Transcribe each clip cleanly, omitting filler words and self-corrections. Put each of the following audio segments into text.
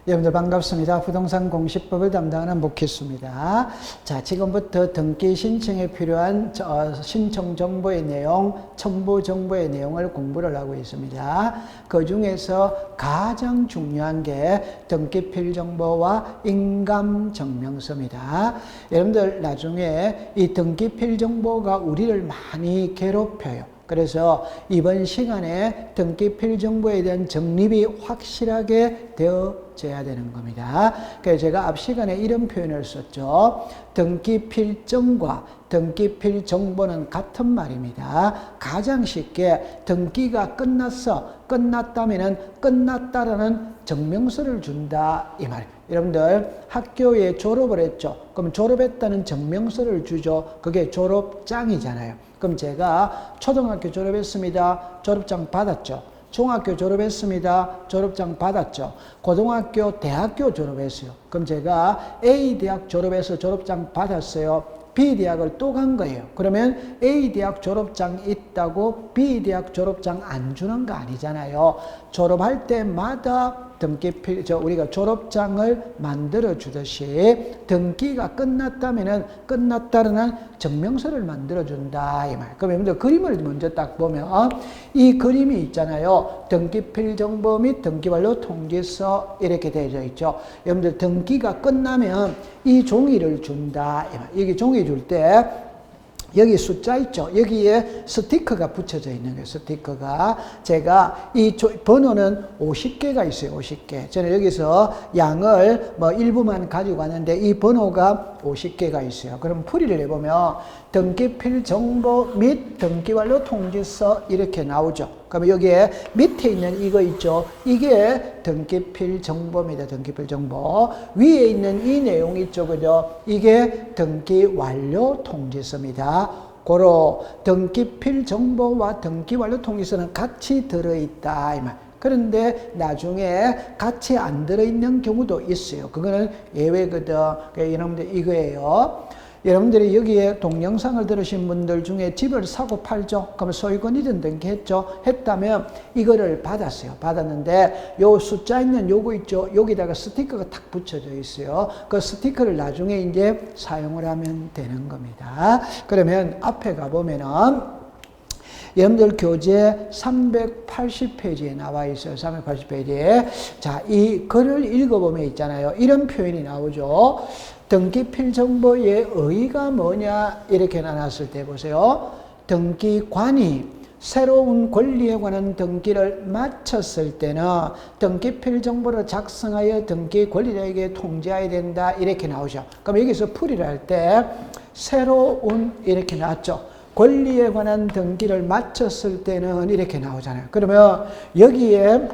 여러분들 반갑습니다. 부동산 공시법을 담당하는 목희수입니다. 자, 지금부터 등기 신청에 필요한 신청 정보의 내용, 첨부 정보의 내용을 공부를 하고 있습니다. 그 중에서 가장 중요한 게 등기필 정보와 인감증명서입니다. 여러분들 나중에 이 등기필 정보가 우리를 많이 괴롭혀요. 그래서 이번 시간에 등기필 정보에 대한 정립이 확실하게 되어져야 되는 겁니다. 그래서 제가 앞 시간에 이런 표현을 썼죠. 등기필정과 등기필 정보는 같은 말입니다. 가장 쉽게 등기가 끝났다면은 끝났다라는 증명서를 준다 이 말이에요. 여러분들 학교에 졸업을 했죠. 그럼 졸업했다는 증명서를 주죠. 그게 졸업장이잖아요. 그럼 제가 초등학교 졸업했습니다. 졸업장 받았죠. 중학교 졸업했습니다. 졸업장 받았죠. 고등학교, 대학교 졸업했어요. 그럼 제가 A대학 졸업해서 졸업장 받았어요. B대학을 또 간 거예요. 그러면 A대학 졸업장 있다고 B대학 졸업장 안 주는 거 아니잖아요. 졸업할 때마다 우리가 졸업장을 만들어 주듯이 등기가 끝났다면은 끝났다는 증명서를 만들어 준다 이 말. 그럼 여러분들 그림을 먼저 딱 보면 이 그림이 있잖아요. 등기필 정보 및 등기완료 통지서 이렇게 되어 있죠. 여러분들 등기가 끝나면 이 종이를 준다 이 말. 여기 종이 줄 때 여기 숫자 있죠. 여기에 스티커가 붙여져 있는 거예요. 스티커가. 제가 이 번호는 50개가 있어요. 50개. 저는 여기서 양을 일부만 가지고 왔는데 이 번호가 50개가 있어요. 그럼 풀이를 해보면 등기필 정보 및 등기완료 통지서 이렇게 나오죠. 그러면 여기에 밑에 있는 이거 있죠. 이게 등기필 정보입니다. 등기필 정보. 위에 있는 이 내용 있죠. 그죠? 이게 등기완료 통지서입니다. 고로 등기필 정보와 등기완료 통지서는 같이 들어있다 이 말. 그런데 나중에 같이 안 들어있는 경우도 있어요. 그거는 예외거든. 여러분들 이거예요. 여러분들이 여기에 동영상을 들으신 분들 중에 집을 사고 팔죠. 그러면 소유권 등기했죠. 했다면 이거를 받았어요. 받았는데 요 숫자 있는 요거 있죠. 여기다가 스티커가 탁 붙여져 있어요. 그 스티커를 나중에 이제 사용을 하면 되는 겁니다. 그러면 앞에 가보면은 여러분들 교재 380페이지에 나와 있어요. 380페이지에. 자, 이 글을 읽어보면 있잖아요. 이런 표현이 나오죠. 등기필 정보의 의의가 뭐냐 이렇게 나눴을 때 보세요. 등기관이 새로운 권리에 관한 등기를 마쳤을 때는 등기필 정보를 작성하여 등기 권리자에게 통지해야 된다 이렇게 나오죠. 그럼 여기서 풀이를 할 때 새로운 이렇게 나왔죠. 권리에 관한 등기를 마쳤을 때는 이렇게 나오잖아요. 그러면 여기에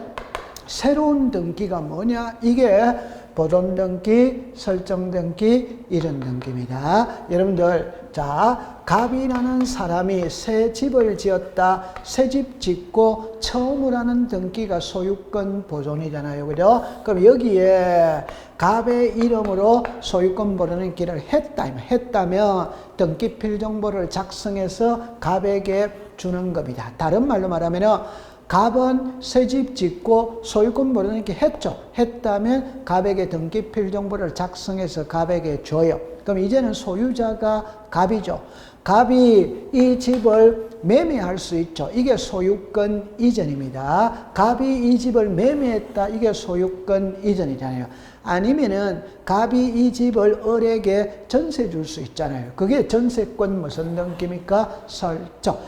새로운 등기가 뭐냐? 이게 보존 등기, 설정 등기, 이런 등기입니다. 여러분들, 자, 갑이라는 사람이 새 집을 지었다. 새 집 짓고 처음으로 하는 등기가 소유권 보존이잖아요. 그죠? 그럼 여기에 갑의 이름으로 소유권 보존 등기를 했다면 등기필 정보를 작성해서 갑에게 주는 겁니다. 다른 말로 말하면 갑은 새 집 짓고 소유권 보존 등기 했죠. 했다면 갑에게 등기필 정보를 작성해서 갑에게 줘요. 그럼 이제는 소유자가 갑이죠. 갑이 이 집을 매매할 수 있죠. 이게 소유권 이전입니다. 갑이 이 집을 매매했다. 이게 소유권 이전이잖아요. 아니면은 갑이 이 집을 을에게 전세 줄 수 있잖아요. 그게 전세권 무슨 등기입니까? 설정.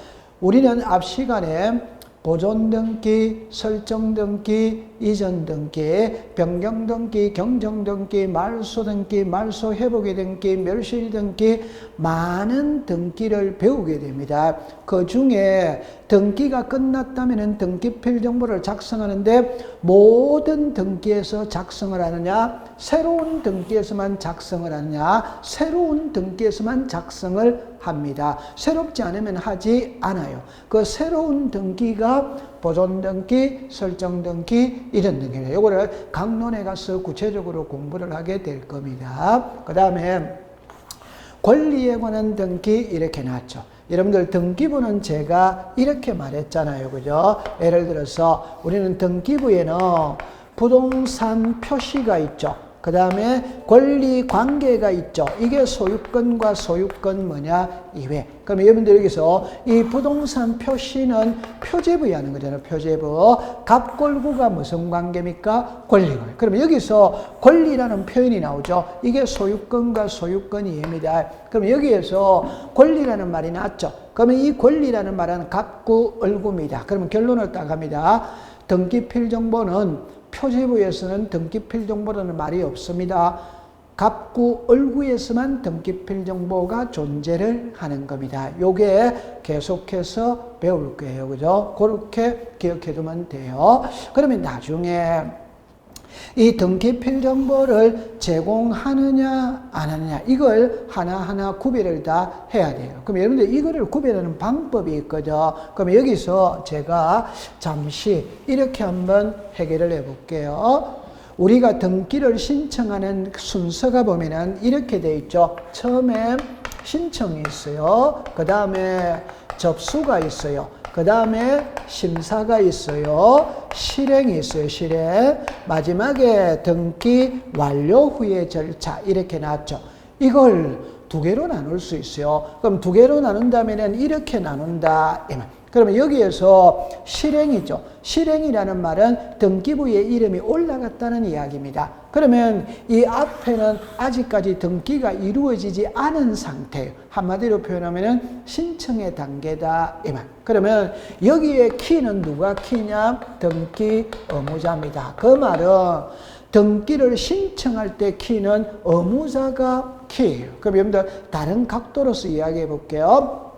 우리는 앞 시간에 보존 등기, 설정 등기, 이전 등기, 변경 등기, 경정 등기, 말소 등기, 말소 회복의 등기, 멸실 등기, 많은 등기를 배우게 됩니다. 그 중에 등기가 끝났다면 등기필 정보를 작성하는데 모든 등기에서 작성을 하느냐, 새로운 등기에서만 작성을 하느냐, 새로운 등기에서만 작성을 합니다. 새롭지 않으면 하지 않아요. 그 새로운 등기가 보존 등기, 설정 등기, 이런 등기예요. 이거를 강론에 가서 구체적으로 공부를 하게 될 겁니다. 그 다음에 권리에 관한 등기 이렇게 나왔죠. 여러분들 등기부는 제가 이렇게 말했잖아요. 그죠? 예를 들어서 우리는 등기부에는 부동산 표시가 있죠. 그 다음에 권리 관계가 있죠. 이게 소유권과 소유권 뭐냐? 이외. 그러면 여러분들 여기서 이 부동산 표시는 표제부에 하는 거잖아요. 표제부. 갑골구가 무슨 관계입니까? 권리관. 그러면 여기서 권리라는 표현이 나오죠. 이게 소유권과 소유권 이해입니다. 그러면 여기에서 권리라는 말이 나왔죠. 그러면 이 권리라는 말은 갑구을구입니다. 그러면 결론을 딱 합니다. 등기필정보는 표제부에서는 등기필정보라는 말이 없습니다. 갑구을구에서만 등기필정보가 존재를 하는 겁니다. 요게 계속해서 배울 거예요. 그죠? 그렇게 기억해 두면 돼요. 그러면 나중에 이 등기필정보를 제공하느냐 안 하느냐 이걸 하나하나 구별을 다 해야 돼요. 그럼 여러분들 이거를 구별하는 방법이 있거든요. 그럼 여기서 제가 잠시 이렇게 한번 해결을 해 볼게요. 우리가 등기를 신청하는 순서가 보면은 이렇게 돼 있죠. 처음에 신청이 있어요. 그 다음에 접수가 있어요. 그 다음에 심사가 있어요. 실행이 있어요. 실행. 마지막에 등기 완료 후의 절차 이렇게 나왔죠. 이걸 두 개로 나눌 수 있어요. 그럼 두 개로 나눈다면 이렇게 나눈다. 그러면 여기에서 실행이죠. 실행이라는 말은 등기부의 이름이 올라갔다는 이야기입니다. 그러면 이 앞에는 아직까지 등기가 이루어지지 않은 상태예요. 한마디로 표현하면 신청의 단계다. 이 말. 그러면 여기에 키는 누가 키냐? 등기 의무자입니다. 그 말은 등기를 신청할 때 키는 의무자가 키예요. 그럼 여러분들 다른 각도로서 이야기해 볼게요.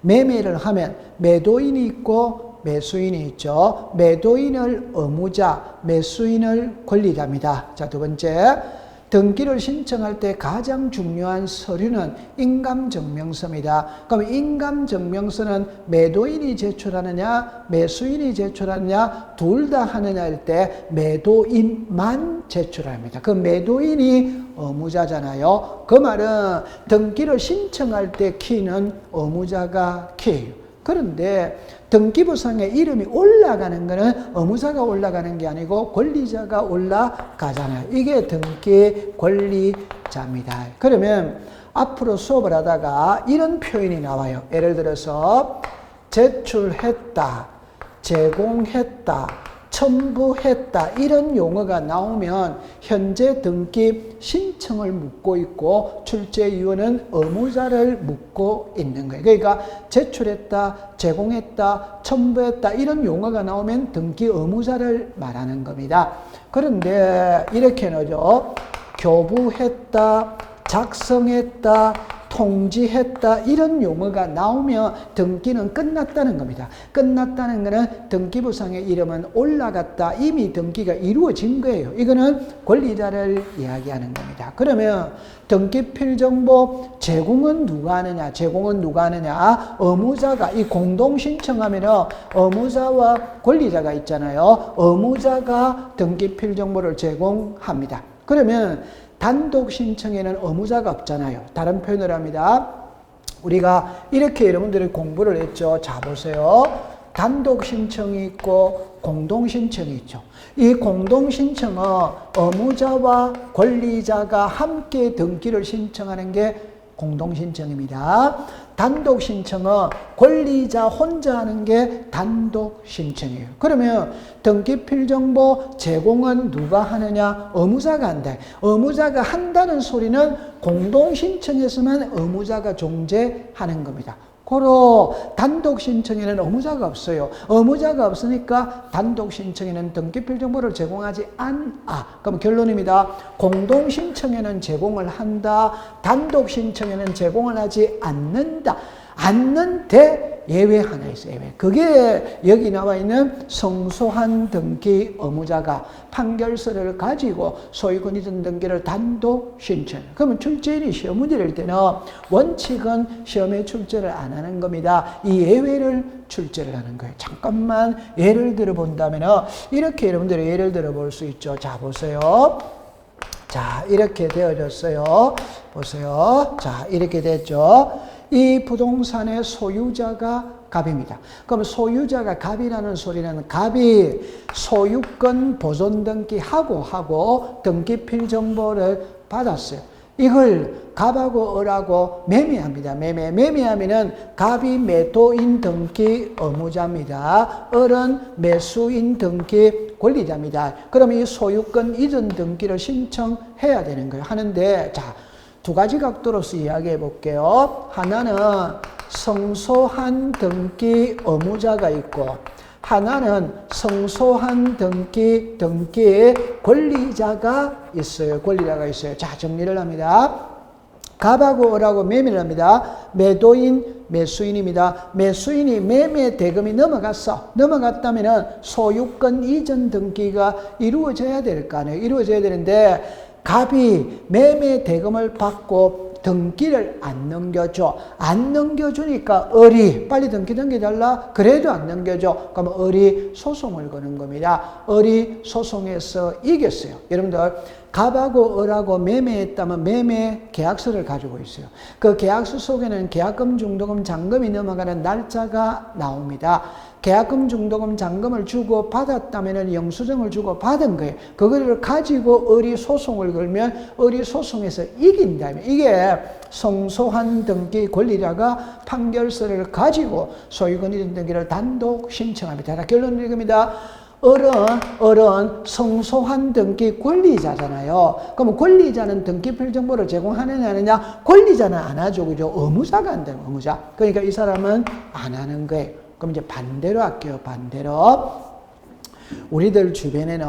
매매를 하면 매도인이 있고 매수인이 있죠. 매도인을 의무자, 매수인을 권리자입니다. 자, 두 번째. 등기를 신청할 때 가장 중요한 서류는 인감증명서입니다. 그럼 인감증명서는 매도인이 제출하느냐, 매수인이 제출하느냐, 둘 다 하느냐 할 때 매도인만 제출합니다. 그 매도인이 의무자잖아요. 그 말은 등기를 신청할 때 키는 의무자가 키예요. 그런데 등기부상에 이름이 올라가는 것은 의무자가 올라가는 게 아니고 권리자가 올라가잖아요. 이게 등기 권리자입니다. 그러면 앞으로 수업을 하다가 이런 표현이 나와요. 예를 들어서 제출했다, 제공했다, 첨부했다 이런 용어가 나오면 현재 등기 신청을 묻고 있고 출제 이유는 의무자를 묻고 있는 거예요. 그러니까 제출했다, 제공했다, 첨부했다 이런 용어가 나오면 등기 의무자를 말하는 겁니다. 그런데 이렇게 넣죠. 교부했다, 작성했다, 통지했다 이런 용어가 나오면 등기는 끝났다는 겁니다. 끝났다는 것은 등기부상의 이름은 올라갔다. 이미 등기가 이루어진 거예요. 이거는 권리자를 이야기하는 겁니다. 그러면 등기필정보 제공은 누가 하느냐? 제공은 누가 하느냐? 의무자가 이 공동신청하면 의무자와 권리자가 있잖아요. 의무자가 등기필정보를 제공합니다. 그러면 단독 신청에는 의무자가 없잖아요. 다른 표현을 합니다. 우리가 이렇게 여러분들이 공부를 했죠. 자, 보세요. 단독 신청이 있고 공동 신청이 있죠. 이 공동 신청은 의무자와 권리자가 함께 등기를 신청하는 게 공동 신청입니다. 단독 신청은 권리자 혼자 하는 게 단독 신청이에요. 그러면 등기필정보 제공은 누가 하느냐? 의무자가 한다. 의무자가 한다는 소리는 공동 신청에서만 의무자가 존재하는 겁니다. 고로 단독 신청에는 의무자가 없어요. 의무자가 없으니까 단독 신청에는 등기필정보를 제공하지 않아. 그럼 결론입니다. 공동 신청에는 제공을 한다. 단독 신청에는 제공을 하지 않는다. 않는데 예외 하나 있어요. 예외. 그게 여기 나와 있는 성소한 등기 의무자가 판결서를 가지고 소유권 이전 등기를 단독 신청. 그러면 출제인이 시험 문제를 낼 때는 원칙은 시험에 출제를 안 하는 겁니다. 이 예외를 출제를 하는 거예요. 잠깐만 예를 들어 본다면 이렇게 여러분들이 예를 들어 볼 수 있죠. 자, 보세요. 자, 이렇게 되어졌어요. 보세요. 자, 이렇게 됐죠. 이 부동산의 소유자가 갑입니다. 그럼 소유자가 갑이라는 소리는 갑이 소유권 보존 등기하고 등기 필정보를 받았어요. 이걸 갑하고 을하고 매매합니다. 매매하면은 갑이 매도인 등기 의무자입니다. 을은 매수인 등기 권리자입니다. 그럼 이 소유권 이전 등기를 신청해야 되는 거예요. 하는데 자, 두 가지 각도로서 이야기해 볼게요. 하나는 성소한 등기 의무자가 있고 하나는 성소한 등기 권리자가 있어요. 자, 정리를 합니다. 갑하고 을하고 매매를 합니다. 매도인, 매수인입니다. 매수인이 매매 대금이 넘어갔다면은 소유권 이전 등기가 이루어져야 될 거 아니에요. 이루어져야 되는데 갑이 매매 대금을 받고 등기를 안 넘겨줘. 안 넘겨주니까 을이 빨리 등기 넘겨달라. 그래도 안 넘겨줘. 그럼 을이 소송을 거는 겁니다. 을이 소송에서 이겼어요. 여러분들 갑하고 을하고 매매했다면 매매 계약서를 가지고 있어요. 그 계약서 속에는 계약금, 중도금, 잔금이 넘어가는 날짜가 나옵니다. 계약금, 중도금, 잔금을 주고 받았다면 영수증을 주고 받은 거예요. 그거를 가지고 을이 소송을 걸면 을이 소송에서 이긴다면 이게 성소한 등기 권리자가 판결서를 가지고 소유권 이전 등기를 단독 신청합니다. 결론은 이겁니다. 을은 성소한 등기 권리자잖아요. 그럼 권리자는 등기필 정보를 제공하느냐 안 하느냐? 권리자는 안 하죠. 그죠? 의무자가 한다는 거예요. 의무자. 그러니까 이 사람은 안 하는 거예요. 그럼 이제 반대로 할게요. 반대로. 우리들 주변에는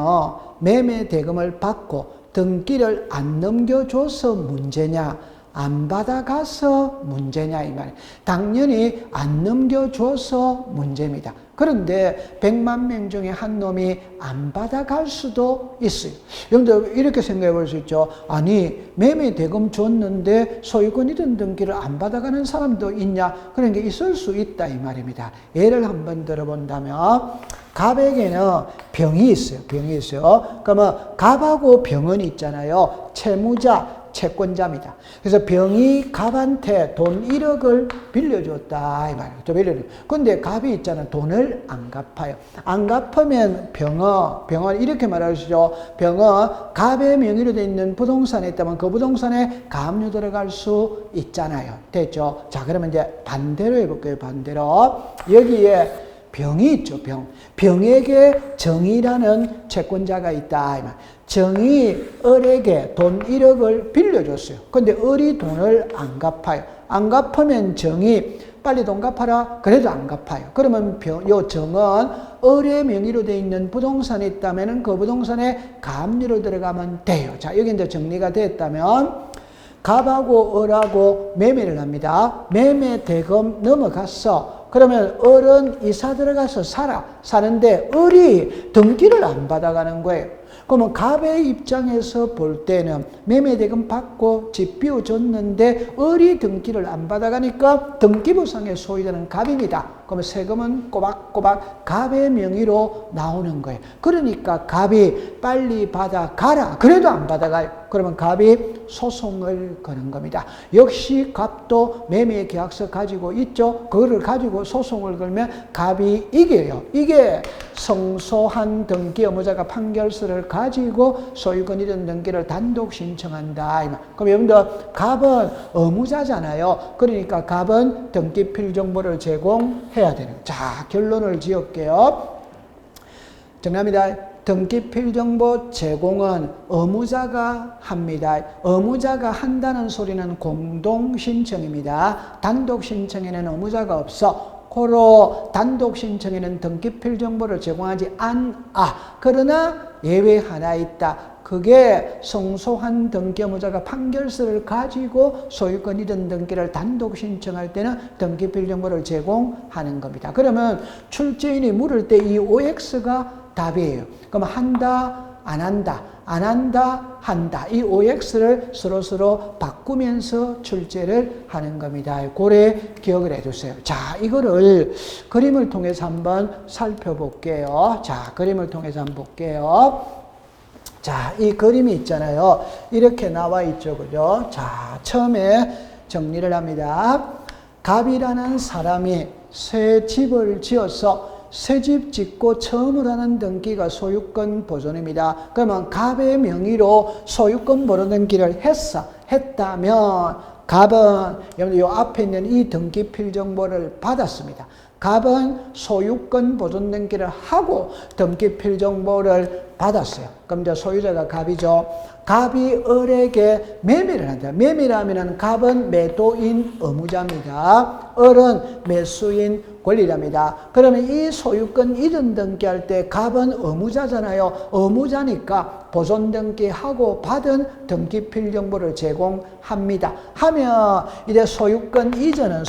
매매 대금을 받고 등기를 안 넘겨줘서 문제냐? 안 받아가서 문제냐 이 말이에요. 당연히 안 넘겨줘서 문제입니다. 그런데 100만 명 중에 한 놈이 안 받아갈 수도 있어요. 여러분들 이렇게 생각해 볼 수 있죠. 아니 매매 대금 줬는데 소유권 이전 등기를 안 받아가는 사람도 있냐? 그런 게 있을 수 있다 이 말입니다. 예를 한번 들어본다면 갑에게는 병이 있어요. 그러면 갑하고 병은 있잖아요. 채무자 채권자입니다. 그래서 병이 갑한테 돈 1억을 빌려줬다 이 말이에요. 근데 갑이 있잖아. 돈을 안 갚아요. 안 갚으면 병은 이렇게 말하시죠. 병은 갑의 명의로 되어 있는 부동산에 있다면 그 부동산에 가압류 들어갈 수 있잖아요. 됐죠? 자, 그러면 이제 반대로 해볼게요. 반대로. 여기에 병이 있죠. 병에게 정이라는 채권자가 있다. 정이 을에게 돈 1억을 빌려줬어요. 근데 을이 돈을 안 갚아요. 안 갚으면 정이 빨리 돈 갚아라. 그래도 안 갚아요. 그러면 요 정은 을의 명의로 되어 있는 부동산이 있다면 그 부동산에 가압류로 들어가면 돼요. 자, 여기 이제 정리가 됐다면 갑하고 을하고 매매를 합니다. 매매 대금 넘어갔어. 그러면 을은 이사 들어가서 사는데 을이 등기를 안 받아가는 거예요. 그러면 갑의 입장에서 볼 때는 매매대금 받고 집 비워줬는데 을이 등기를 안 받아가니까 등기부상의 소유자는 갑입니다. 그러면 세금은 꼬박꼬박 갑의 명의로 나오는 거예요. 그러니까 갑이 빨리 받아가라. 그래도 안 받아가요. 그러면 갑이 소송을 거는 겁니다. 역시 갑도 매매 계약서 가지고 있죠. 그거를 가지고 소송을 걸면 갑이 이겨요. 이게 성소한 등기 의무자가 판결서를 가지고 소유권 이전 등기를 단독 신청한다. 그럼 여러분들 갑은 의무자잖아요. 그러니까 갑은 등기필 정보를 제공해야 되는. 자, 결론을 지을게요. 정리합니다. 등기필 정보 제공은 의무자가 합니다. 의무자가 한다는 소리는 공동 신청입니다. 단독 신청에는 의무자가 없어. 고로 단독 신청에는 등기필 정보를 제공하지 않아. 그러나 예외 하나 있다. 그게 성소한 등기 의무자가 판결서를 가지고 소유권 이전 등기를 단독 신청할 때는 등기필 정보를 제공하는 겁니다. 그러면 출제인이 물을 때 이 OX가 답이에요. 그럼 한다, 안 한다, 안 한다, 한다. 이 OX를 서로 바꾸면서 출제를 하는 겁니다. 고래 기억을 해주세요. 자, 이거를 그림을 통해서 한번 살펴볼게요. 자, 그림을 통해서 한번 볼게요. 자, 이 그림이 있잖아요. 이렇게 나와 있죠. 그죠? 자, 처음에 정리를 합니다. 갑이라는 사람이 새 집을 지어서 새 집 짓고 처음으로 하는 등기가 소유권 보존입니다. 그러면 갑의 명의로 소유권 보존 등기를 했다면 갑은 여러분 요 앞에 있는 이 등기 필정보를 받았습니다. 갑은 소유권 보존 등기를 하고 등기 필정보를 받았어요. 그럼 이제 소유자가 갑이죠. 갑이 을에게 매매를 한다. 매매라면 갑은 매도인 의무자입니다. 을은 매수인 권리자입니다. 그러면 이 소유권 이전 등기할 때 갑은 의무자잖아요. 의무자니까 보존 등기하고 받은 등기 필정보를 제공합니다. 하면 이제 소유권 이전은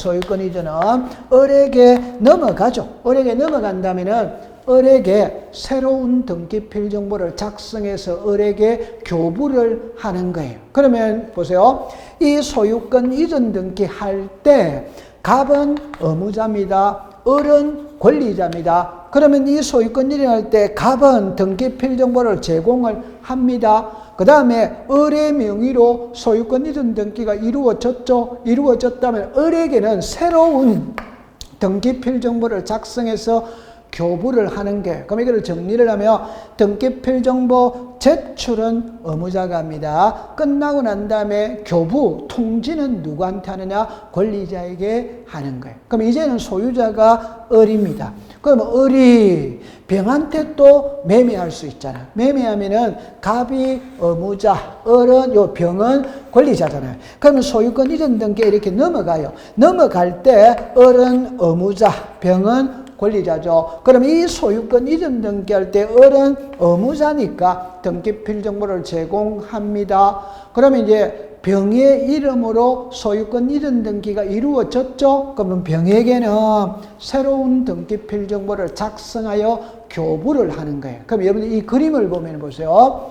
을에게 넘어가죠. 을에게 넘어간다면은 을에게 새로운 등기 필정보를 작성해서 을에게 교부를 하는 거예요. 그러면 보세요. 이 소유권 이전 등기할 때 갑은 의무자입니다. 을은 권리자입니다. 그러면 이 소유권 이전할 때 갑은 등기 필정보를 제공을 합니다. 그 다음에 을의 명의로 소유권 이전 등기가 이루어졌다면 을에게는 새로운 등기 필정보를 작성해서 교부를 하는 게, 그럼 이걸 정리를 하면 등기 필정보 제출은 의무자가 합니다. 끝나고 난 다음에 교부, 통지는 누구한테 하느냐? 권리자에게 하는 거예요. 그럼 이제는 소유자가 을입니다. 그럼 을이 병한테 또 매매할 수 있잖아요. 매매하면은 갑이 의무자, 을은 요 병은 권리자잖아요. 그러면 소유권 이전 등기에 이렇게 넘어가요. 넘어갈 때 을은 의무자, 병은 권리자죠. 그럼 이 소유권 이전 등기할 때 을은 의무자니까 등기 필정보를 제공합니다. 그러면 이제 병의 이름으로 소유권 이전 등기가 이루어졌죠. 그러면 병에게는 새로운 등기 필정보를 작성하여 교부를 하는 거예요. 그럼 여러분들 이 그림을 보면 보세요.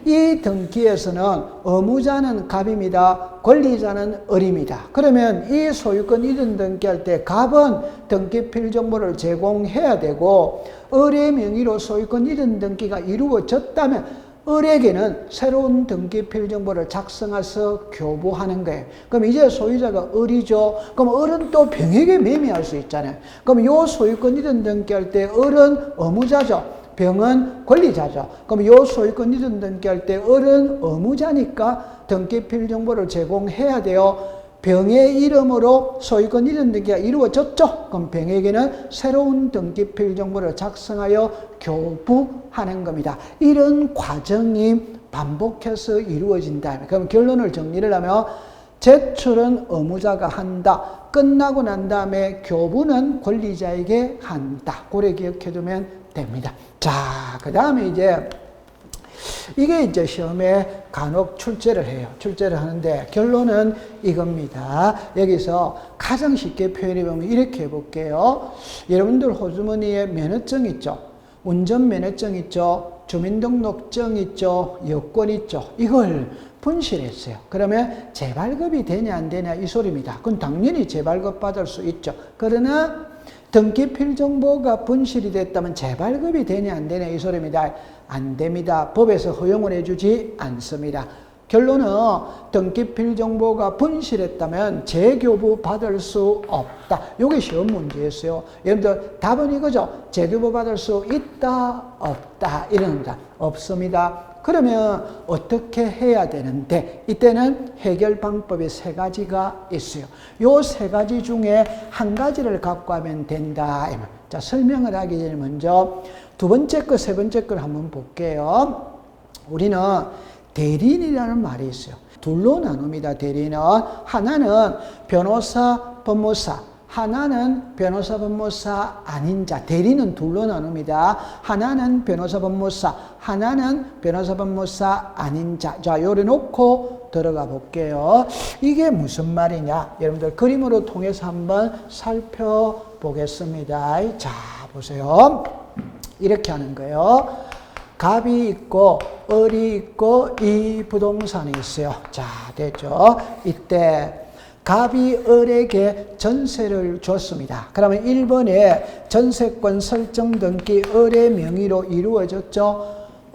이 등기에서는 의무자는 갑입니다. 권리자는 을입니다. 그러면 이 소유권 이전 등기할 때 갑은 등기 필정보를 제공해야 되고 을의 명의로 소유권 이전 등기가 이루어졌다면 을에게는 새로운 등기 필정보를 작성해서 교부하는 거예요. 그럼 이제 소유자가 을이죠. 그럼 을은 또 병에게 매매할 수 있잖아요. 그럼 요 소유권 이전 등기할 때 을은 의무자죠. 병은 권리자죠. 그럼 요 소유권 이전 등기할 때 을은 의무자니까 등기 필정보를 제공해야 돼요. 병의 이름으로 소유권 이전 등기가 이루어졌죠. 그럼 병에게는 새로운 등기 필정보를 작성하여 교부하는 겁니다. 이런 과정이 반복해서 이루어진다. 그럼 결론을 정리를 하면 제출은 의무자가 한다. 끝나고 난 다음에 교부는 권리자에게 한다. 그래 기억해 두면 됩니다. 자, 그 다음에 이게 이제 시험에 간혹 출제를 해요. 출제를 하는데 결론은 이겁니다. 여기서 가장 쉽게 표현해 보면 이렇게 해볼게요. 여러분들 호주머니에 면허증 있죠? 운전면허증 있죠? 주민등록증 있죠? 여권 있죠? 이걸 분실했어요. 그러면 재발급이 되냐 안 되냐 이 소리입니다. 그건 당연히 재발급 받을 수 있죠. 그러나 등기 필정보가 분실이 됐다면 재발급이 되냐 안 되냐 이 소리입니다. 안 됩니다. 법에서 허용을 해주지 않습니다. 결론은 등기 필정보가 분실했다면 재교부 받을 수 없다. 이게 시험 문제였어요. 여러분들 답은 이거죠. 재교부 받을 수 있다 없다 이럽니다. 없습니다. 그러면 어떻게 해야 되는데 이때는 해결 방법이 세 가지가 있어요. 요 세 가지 중에 한 가지를 갖고 하면 된다. 자, 설명을 하기 전에 먼저 두 번째 거, 세 번째 걸 한번 볼게요. 우리는 대리인이라는 말이 있어요. 둘로 나눕니다. 대리인은 하나는 변호사, 법무사, 하나는 변호사, 법무사 아닌 자. 대리는 둘로 나눕니다. 하나는 변호사, 법무사, 하나는 변호사, 법무사 아닌 자. 자, 요래 놓고 들어가 볼게요. 이게 무슨 말이냐? 여러분들 그림으로 통해서 한번 살펴보겠습니다. 자, 보세요. 이렇게 하는 거예요. 갑이 있고 을이 있고 이 부동산이 있어요. 자, 됐죠? 이때 갑이 을에게 전세를 줬습니다. 그러면 1번에 전세권 설정 등기 을의 명의로 이루어졌죠.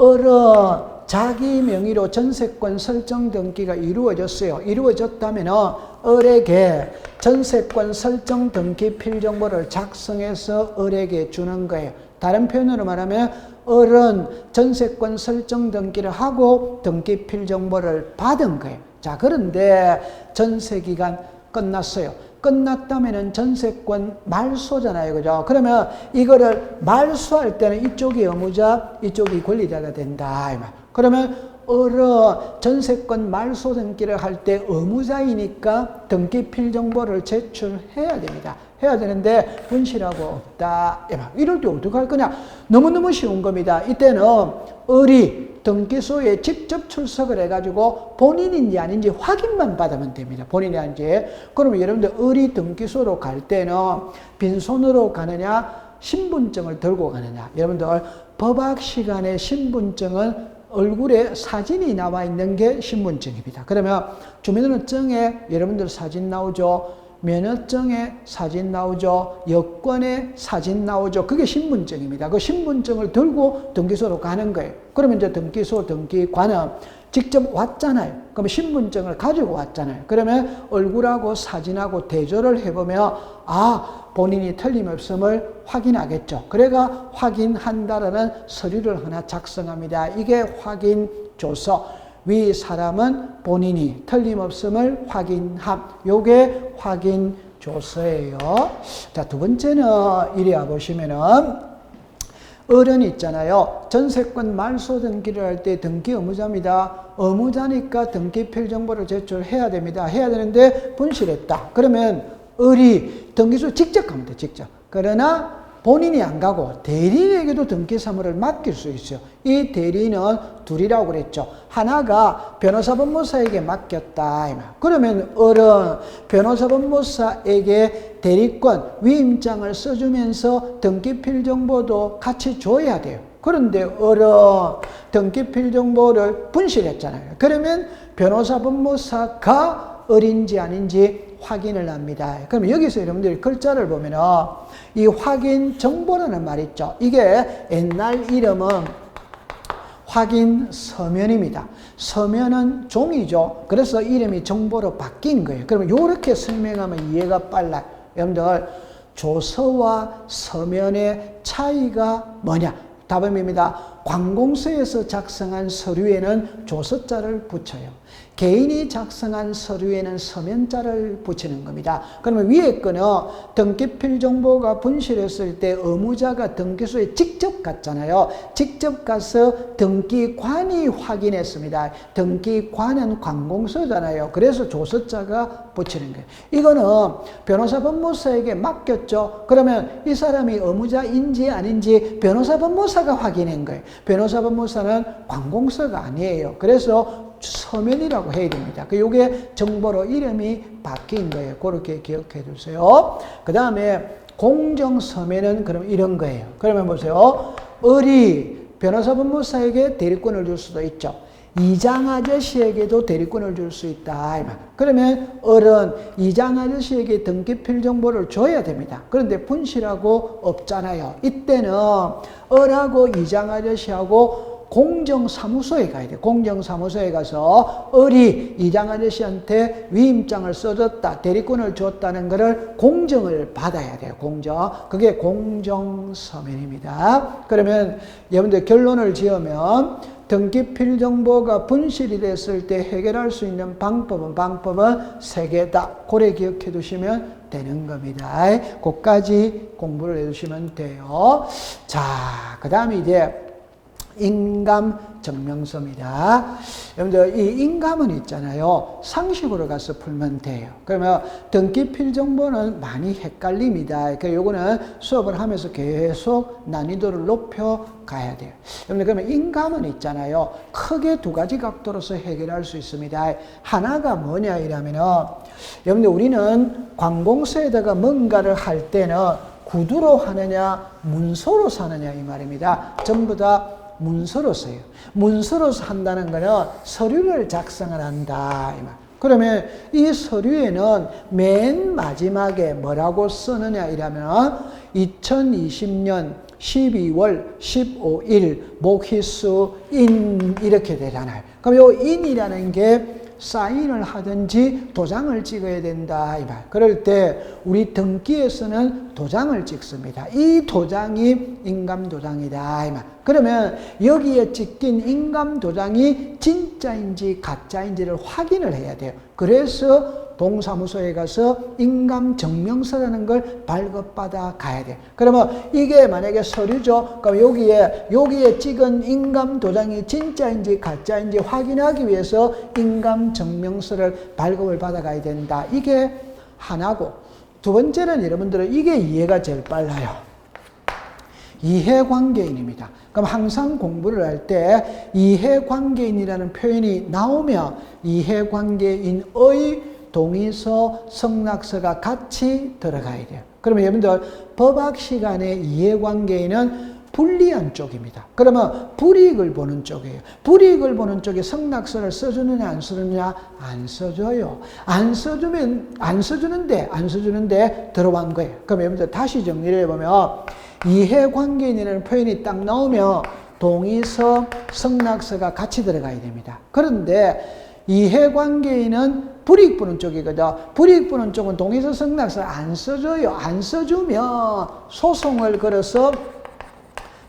을은 자기 명의로 전세권 설정 등기가 이루어졌어요. 이루어졌다면 을에게 전세권 설정 등기 필정보를 작성해서 을에게 주는 거예요. 다른 표현으로 말하면 을은 전세권 설정 등기를 하고 등기 필정보를 받은 거예요. 자, 그런데 전세기간 끝났어요. 끝났다면은 전세권 말소잖아요. 그죠? 그러면 이거를 말소할 때는 이쪽이 의무자, 이쪽이 권리자가 된다. 그러면 을은 전세권 말소 등기를 할 때 의무자이니까 등기 필정보를 제출해야 됩니다. 해야 되는데 분실하고 없다. 이럴 때 어떻게 할 거냐? 너무너무 쉬운 겁니다. 이때는 을이 등기소에 직접 출석을 해가지고 본인인지 아닌지 확인만 받으면 됩니다. 본인이 아닌지. 그러면 여러분들 을이 등기소로 갈 때는 빈손으로 가느냐, 신분증을 들고 가느냐. 여러분들 법학 시간에 신분증은 얼굴에 사진이 나와 있는 게 신분증입니다. 그러면 주민등록증에 여러분들 사진 나오죠. 면허증에 사진 나오죠. 여권에 사진 나오죠. 그게 신분증입니다. 그 신분증을 들고 등기소로 가는 거예요. 그러면 이제 등기소 등기관은 직접 왔잖아요. 그러면 신분증을 가지고 왔잖아요. 그러면 얼굴하고 사진하고 대조를 해보면 본인이 틀림없음을 확인하겠죠. 그래가 확인한다라는 서류를 하나 작성합니다. 이게 확인조서. 위 사람은 본인이 틀림없음을 확인함. 요게 확인조서예요. 자, 두 번째는 이리 와보시면은 을은 있잖아요. 전세권 말소 등기를 할 때 등기 의무자입니다. 의무자니까 등기 필정보를 제출해야 됩니다. 해야 되는데 분실했다. 그러면 을이 등기소 직접 가면 돼. 직접. 그러나 본인이 안 가고 대리인에게도 등기사무를 맡길 수 있어요. 이 대리인은 둘이라고 그랬죠. 하나가 변호사법무사에게 맡겼다. 그러면 을은 변호사법무사에게 대리권, 위임장을 써주면서 등기필정보도 같이 줘야 돼요. 그런데 을은 등기필정보를 분실했잖아요. 그러면 변호사법무사가 을인지 아닌지 확인을 합니다. 그럼 여기서 여러분들이 글자를 보면은 이 확인 정보라는 말 있죠. 이게 옛날 이름은 확인 서면입니다. 서면은 종이죠. 그래서 이름이 정보로 바뀐 거예요. 그러면 이렇게 설명하면 이해가 빨라요. 여러분들 조서와 서면의 차이가 뭐냐? 답입니다. 관공서에서 작성한 서류에는 조서자를 붙여요. 개인이 작성한 서류에는 서면자를 붙이는 겁니다. 그러면 위에 거는 등기필 정보가 분실했을 때 의무자가 등기소에 직접 갔잖아요. 직접 가서 등기관이 확인했습니다. 등기관은 관공서잖아요. 그래서 조서자가 붙이는 거예요. 이거는 변호사법무사에게 맡겼죠. 그러면 이 사람이 의무자인지 아닌지 변호사법무사가 확인한 거예요. 변호사법무사는 관공서가 아니에요. 그래서 서면이라고 해야 됩니다. 요게 정보로 이름이 바뀐 거예요. 그렇게 기억해 두세요. 그 다음에 공정서면은 그럼 이런 거예요. 그러면 보세요. 을이 변호사법무사에게 대리권을 줄 수도 있죠. 이장 아저씨에게도 대리권을 줄 수 있다. 그러면 을은 이장 아저씨에게 등기필 정보를 줘야 됩니다. 그런데 분실하고 없잖아요. 이때는 을하고 이장 아저씨하고 공정사무소에 가야 돼요. 공정사무소에 가서 을이 이장 아저씨한테 위임장을 써줬다, 대리권을 줬다는 것을 공정을 받아야 돼요. 공정. 그게 공정서면입니다. 그러면 여러분들 결론을 지으면 등기필 정보가 분실이 됐을 때 해결할 수 있는 방법은 3개다. 그래 기억해 두시면 되는 겁니다. 그까지 공부를 해 두시면 돼요. 자, 그 다음에 이제 인감 증명서입니다. 여러분들 이 인감은 있잖아요. 상식으로 가서 풀면 돼요. 그러면 등기필 정보는 많이 헷갈립니다. 그래서 요거는 수업을 하면서 계속 난이도를 높여 가야 돼요. 여러분들 그러면 인감은 있잖아요. 크게 2가지 각도로서 해결할 수 있습니다. 하나가 뭐냐 이러면은 여러분들 우리는 관공서에다가 뭔가를 할 때는 구두로 하느냐 문서로 사느냐 이 말입니다. 전부 다 문서로 써요. 문서로서 한다는 거는 서류를 작성을 한다. 이 말. 그러면 이 서류에는 맨 마지막에 뭐라고 쓰느냐 이러면 2020년 12월 15일 목희수 인 이렇게 되잖아요. 그럼 이 인이라는 게 사인을 하든지 도장을 찍어야 된다 이 말. 그럴 때 우리 등기에서는 도장을 찍습니다. 이 도장이 인감 도장이다 이 말. 그러면 여기에 찍힌 인감 도장이 진짜인지 가짜인지를 확인을 해야 돼요. 그래서 동사무소에 가서 인감 증명서라는 걸 발급받아 가야 돼. 그러면 이게 만약에 서류죠. 그럼 여기에 찍은 인감 도장이 진짜인지 가짜인지 확인하기 위해서 인감 증명서를 발급을 받아 가야 된다. 이게 하나고, 두 번째는 여러분들은 이게 이해가 제일 빨라요. 이해관계인입니다. 그럼 항상 공부를 할 때 이해관계인이라는 표현이 나오면 이해관계인의 동의서, 성낙서가 같이 들어가야 돼요. 그러면 여러분들 법학 시간에 이해관계인은 불리한 쪽입니다. 그러면 불이익을 보는 쪽이에요. 불이익을 보는 쪽에 성낙서를 써주느냐 안 써주느냐? 안 써줘요. 안 써주는데 들어간 거예요. 그럼 여러분들 다시 정리를 해보면 이해관계인이라는 표현이 딱 나오면 동의서, 성낙서가 같이 들어가야 됩니다. 그런데 이해관계인은 불이익 보는 쪽이거든. 불이익 보는 쪽은 동의서, 성낙서를 안 써줘요. 안 써주면 소송을 걸어서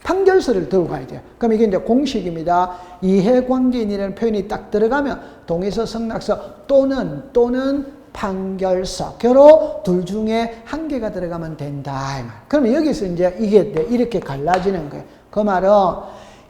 판결서를 들고 가야 돼요. 그럼 이게 이제 공식입니다. 이해관계인이라는 표현이 딱 들어가면 동의서, 성낙서 또는 판결서, 결코 둘 중에 한 개가 들어가면 된다. 그러면 여기서 이제 이게 이렇게 갈라지는 거예요. 그 말은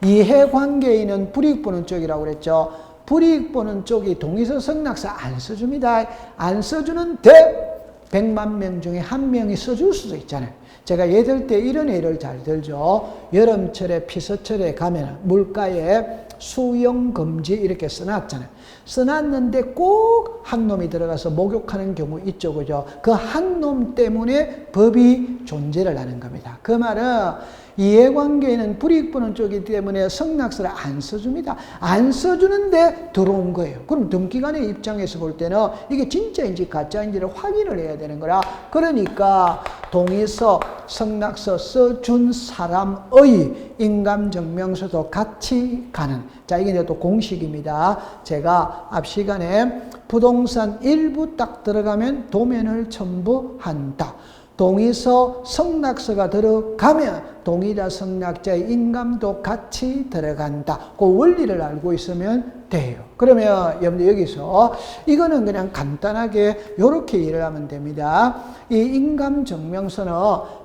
이해관계인은 불이익 보는 쪽이라고 그랬죠. 불이익 보는 쪽이 동의서, 성낙서 안 써줍니다. 안 써주는데 100만 명 중에 한 명이 써줄 수도 있잖아요. 제가 예들 때 이런 예를 잘 들죠. 여름철에 피서철에 가면 물가에 수영금지 이렇게 써놨잖아요. 써놨는데 꼭 한 놈이 들어가서 목욕하는 경우 있죠. 그죠? 그 한 놈 때문에 법이 존재를 하는 겁니다. 그 말은 이해관계에는 불이익 보는 쪽이기 때문에 성낙서를 안 써줍니다. 안 써주는데 들어온 거예요. 그럼 등기관의 입장에서 볼 때는 이게 진짜인지 가짜인지를 확인을 해야 되는 거라. 그러니까 동의서, 성낙서 써준 사람의 인감증명서도 같이 가는. 자, 이게 이제 또 공식입니다. 제가 앞 시간에 부동산 일부 딱 들어가면 도면을 첨부한다. 동의서, 성낙서가 들어가면 동의자, 성낙자의 인감도 같이 들어간다. 그 원리를 알고 있으면 돼요. 그러면 여러분들 여기서 이거는 그냥 간단하게 이렇게 이해를 하면 됩니다. 이 인감증명서는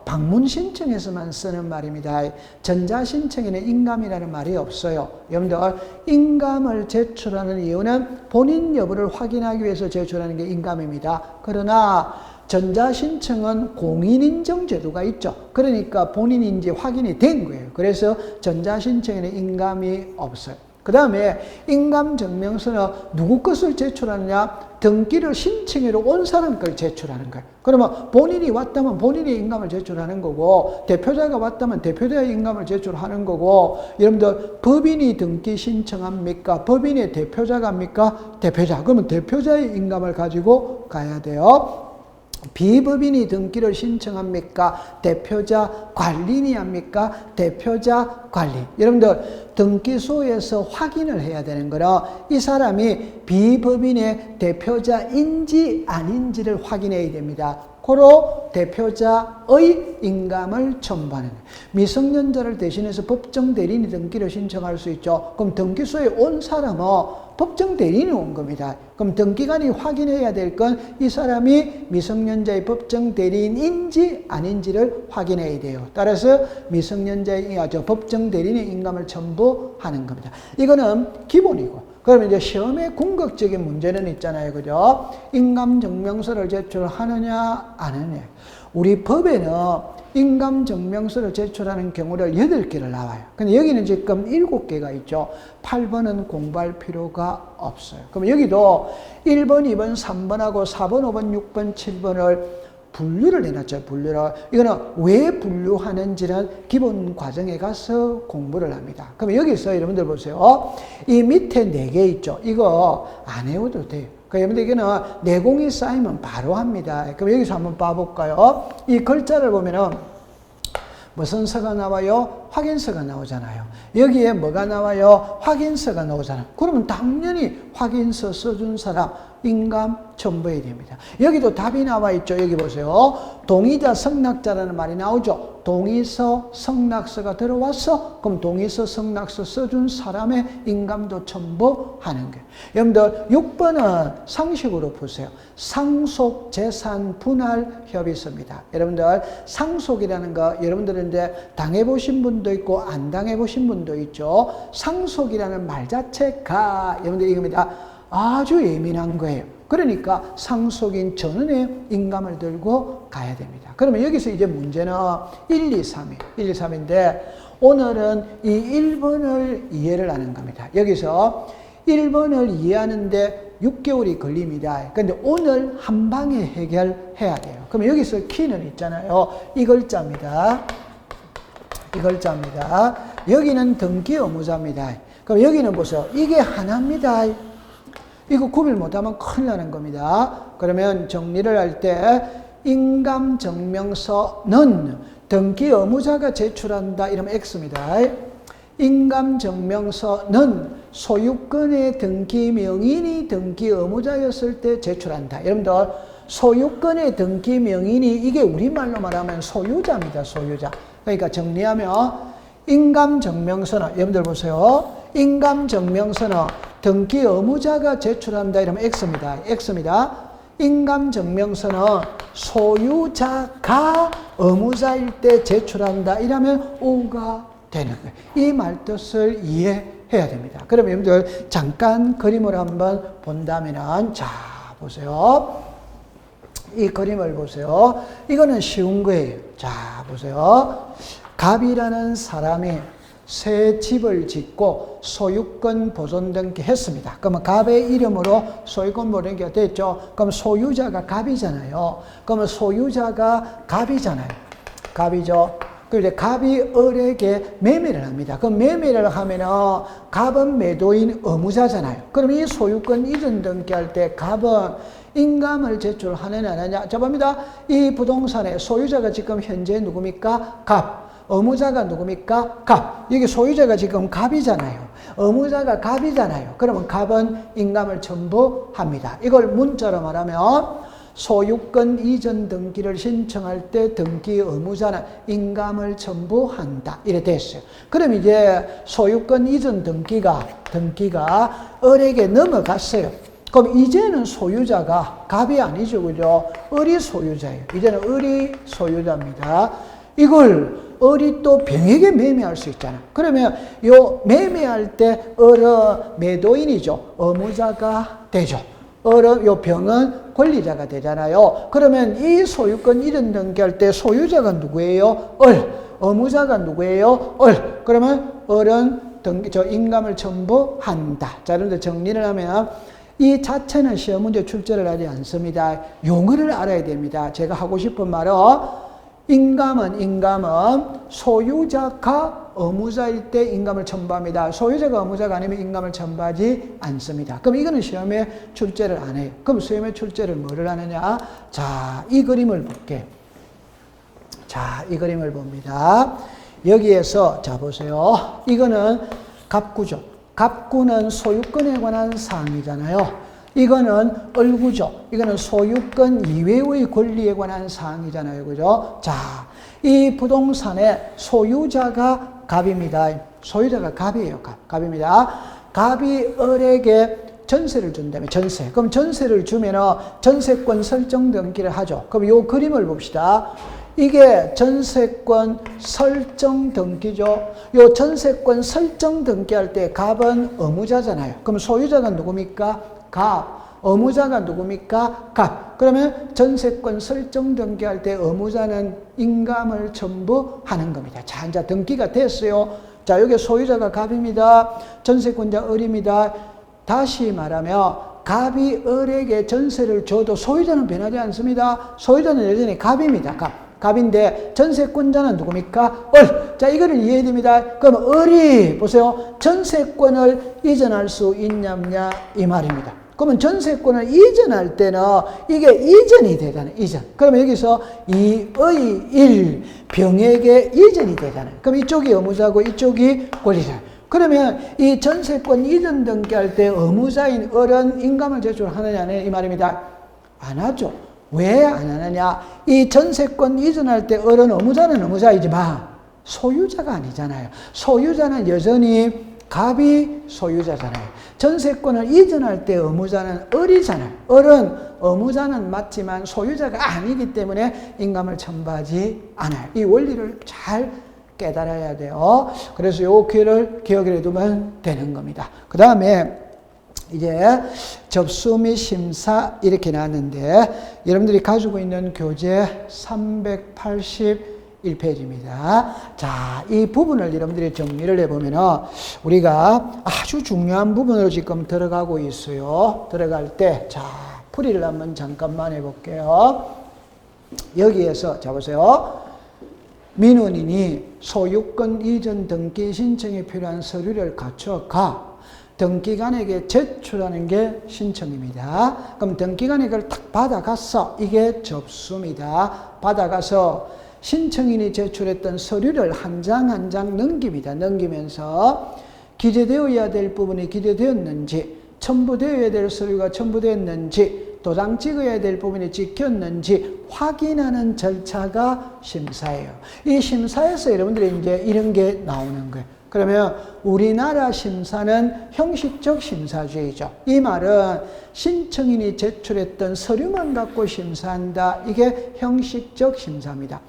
방문 신청에서만 쓰는 말입니다. 전자신청에는 인감이라는 말이 없어요. 여러분들 인감을 제출하는 이유는 본인 여부를 확인하기 위해서 제출하는 게 인감입니다. 그러나 전자신청은 공인인정 제도가 있죠. 그러니까 본인인지 확인이 된 거예요. 그래서 전자신청에는 인감이 없어요. 그 다음에 인감증명서는 누구 것을 제출하느냐? 등기를 신청하러 온 사람 걸 제출하는 거예요. 그러면 본인이 왔다면 본인의 인감을 제출하는 거고, 대표자가 왔다면 대표자의 인감을 제출하는 거고, 여러분들 법인이 등기 신청합니까? 법인의 대표자가 합니까? 대표자. 그러면 대표자의 인감을 가지고 가야 돼요. 비법인이 등기를 신청합니까? 대표자 관리인이 합니까? 대표자 관리인. 여러분들 등기소에서 확인을 해야 되는 거라 이 사람이 비법인의 대표자인지 아닌지를 확인해야 됩니다. 고로 대표자의 인감을 첨부하는 거예요. 미성년자를 대신해서 법정 대리인이 등기를 신청할 수 있죠. 그럼 등기소에 온 사람은 법정 대리인이 온 겁니다. 그럼 등기관이 확인해야 될 건 이 사람이 미성년자의 법정 대리인인지 아닌지를 확인해야 돼요. 따라서 미성년자의 법정 대리인의 인감을 첨부하는 겁니다. 이거는 기본이고. 그러면 이제 시험에 궁극적인 문제는 있잖아요. 그죠? 인감증명서를 제출하느냐, 안 하느냐. 우리 법에는 인감증명서를 제출하는 경우를 8개를 나와요. 근데 여기는 지금 7개가 있죠. 8번은 공부할 필요가 없어요. 그럼 여기도 1번, 2번, 3번하고 4번, 5번, 6번, 7번을 분류를 해놨죠. 분류를. 이거는 왜 분류하는지는 기본 과정에 가서 공부를 합니다. 그럼 여기서 여러분들 보세요. 이 밑에 4개 있죠. 이거 안 해도 돼요. 그러니까 여러분들 이거는 내공이 쌓이면 바로 합니다. 그럼 여기서 한번 봐볼까요? 이 글자를 보면은 무슨 서가 나와요? 확인서가 나오잖아요. 여기에 뭐가 나와요? 확인서가 나오잖아요. 그러면 당연히 확인서 써준 사람 인감 첨부해야 됩니다. 여기도 답이 나와 있죠. 여기 보세요. 동의자 성낙자라는 말이 나오죠. 동의서 성낙서가 들어왔어. 그럼 동의서 성낙서 써준 사람의 인감도 첨부하는 거예요. 여러분들 6번은 상식으로 보세요. 상속 재산 분할 협의서입니다. 여러분들 상속이라는 거 여러분들은 이제 당해보신 분도 있고 안 당해보신 분도 있죠. 상속이라는 말 자체가 여러분들 이겁니다. 아주 예민한 거예요. 그러니까 상속인 전원의 인감을 들고 가야 됩니다. 그러면 여기서 이제 문제는 1, 2, 3이에요. 1, 2, 3인데 오늘은 이 1번을 이해를 하는 겁니다. 여기서 1번을 이해하는데 6개월이 걸립니다. 그런데 오늘 한 방에 해결해야 돼요. 그럼 여기서 키는 있잖아요. 이 글자입니다. 이 글자입니다. 여기는 등기 의무자입니다. 그럼 여기는 보세요. 이게 하나입니다. 이거 구별 못하면 큰일 나는 겁니다. 그러면 정리를 할 때 인감증명서는 등기 의무자가 제출한다. 이러면 X입니다. 인감증명서는 소유권의 등기 명인이 등기 의무자였을 때 제출한다. 여러분들 소유권의 등기 명인이 이게 우리말로 말하면 소유자입니다. 소유자. 그러니까 정리하면 인감증명서는 여러분들 보세요. 인감증명서는 등기 의무자가 제출한다. 이러면 X입니다. X입니다. 인감증명서는 소유자가 의무자일 때 제출한다. 이러면 O가 되는 거예요. 이 말뜻을 이해해야 됩니다. 그럼 여러분들 잠깐 그림을 한번 본다면은 자 보세요. 이 그림을 보세요. 이거는 쉬운 거예요. 자 보세요. 갑이라는 사람이 새 집을 짓고 소유권 보존 등기했습니다. 그러면 갑의 이름으로 소유권 보존 등기가 됐죠. 그럼 소유자가 갑이잖아요. 그러면 소유자가 갑이잖아요. 갑이죠. 그런데 갑이 을에게 매매를 합니다. 그럼 매매를 하면은 갑은 매도인 의무자잖아요. 그럼 이 소유권 이전 등기할 때 갑은 인감을 제출하느냐 안 하느냐. 자 봅니다. 이 부동산의 소유자가 지금 현재 누굽니까? 갑. 의무자가 누굽니까? 갑. 여기 소유자가 지금 갑이잖아요. 의무자가 갑이잖아요. 그러면 갑은 인감을 첨부합니다. 이걸 문자로 말하면 소유권 이전 등기를 신청할 때 등기 의무자는 인감을 첨부한다. 이래 됐어요. 그럼 이제 소유권 이전 등기가 을에게 넘어갔어요. 그럼 이제는 소유자가 갑이 아니죠. 그죠? 을이 소유자예요. 이제는 을이 소유자입니다. 이걸 을이 또 병에게 매매할 수 있잖아요. 그러면 요 매매할 때 을은 매도인이죠. 의무자가 되죠. 을은 요 병은 권리자가 되잖아요. 그러면 이 소유권 이전 등기할 때 소유자가 누구예요? 을. 의무자가 누구예요? 을. 그러면 을은 인감을 첨부한다. 자, 그런데 정리를 하면 이 자체는 시험 문제 출제를 하지 않습니다. 용어를 알아야 됩니다. 제가 하고 싶은 말은 인감은 소유자가 의무자일 때 인감을 첨부합니다. 소유자가 의무자가 아니면 인감을 첨부하지 않습니다. 그럼 이거는 시험에 출제를 안 해요. 그럼 시험에 출제를 뭐를 하느냐? 자, 이 그림을 볼게요. 자, 이 그림을 봅니다. 여기에서 자 보세요. 이거는 갑구죠. 갑구는 소유권에 관한 사항이잖아요. 이거는 을구죠. 이거는 소유권 이외의 권리에 관한 사항이잖아요. 그죠? 자, 이 부동산의 소유자가 갑입니다. 소유자가 갑이에요. 갑입니다. 갑이 을에게 전세를 준다면 전세. 그럼 전세를 주면은 전세권 설정 등기를 하죠. 그럼 요 그림을 봅시다. 이게 전세권 설정 등기죠. 요 전세권 설정 등기할 때 갑은 의무자잖아요. 그럼 소유자가 누굽니까? 갑. 의무자가 누굽니까? 갑. 그러면 전세권 설정 등기할 때 의무자는 인감을 첨부하는 겁니다. 자, 이제 등기가 됐어요. 자, 여기 소유자가 갑입니다. 전세권자 을입니다. 다시 말하면 갑이 을에게 전세를 줘도 소유자는 변하지 않습니다. 소유자는 여전히 갑입니다. 갑인데 전세권자는 누굽니까? 을. 자, 이거를 이해해야 됩니다. 그럼 을이 보세요. 전세권을 이전할 수 있냐 없냐 이 말입니다. 그러면 전세권을 이전할 때는 이게 이전이 되잖아요. 이전. 그러면 여기서 이의 일 병에게 이전이 되잖아요. 그럼 이쪽이 의무자고 이쪽이 권리자. 그러면 이 전세권 이전 등기할 때 의무자인 을은 인감을 제출하느냐는 이 말입니다. 안 하죠. 왜 안 하느냐? 이 전세권 이전할 때 을은 의무자는 의무자이지만 소유자가 아니잖아요. 소유자는 여전히 갑이 소유자잖아요. 전세권을 이전할 때 의무자는 을이잖아요. 을은 의무자는 맞지만 소유자가 아니기 때문에 인감을 첨부하지 않아요. 이 원리를 잘 깨달아야 돼요. 그래서 요 기회를 기억해 두면 되는 겁니다. 그 다음에 이제 접수 및 심사 이렇게 나왔는데 여러분들이 가지고 있는 교재 381페이지입니다. 자, 이 부분을 여러분들이 정리를 해보면 우리가 아주 중요한 부분으로 지금 들어가고 있어요. 들어갈 때, 자, 풀이를 한번 잠깐만 해볼게요. 여기에서, 자, 보세요. 민원인이 소유권 이전 등기 신청에 필요한 서류를 갖춰가 등기관에게 제출하는 게 신청입니다. 그럼 등기관이 그걸 딱 받아갔어. 이게 접수입니다. 받아가서 신청인이 제출했던 서류를 한 장 한 장 넘깁니다. 넘기면서 기재되어야 될 부분이 기재되었는지, 첨부되어야 될 서류가 첨부됐는지, 도장 찍어야 될 부분이 찍혔는지 확인하는 절차가 심사예요. 이 심사에서 여러분들이 이제 이런 게 나오는 거예요. 그러면 우리나라 심사는 형식적 심사주의죠. 이 말은 신청인이 제출했던 서류만 갖고 심사한다. 이게 형식적 심사입니다.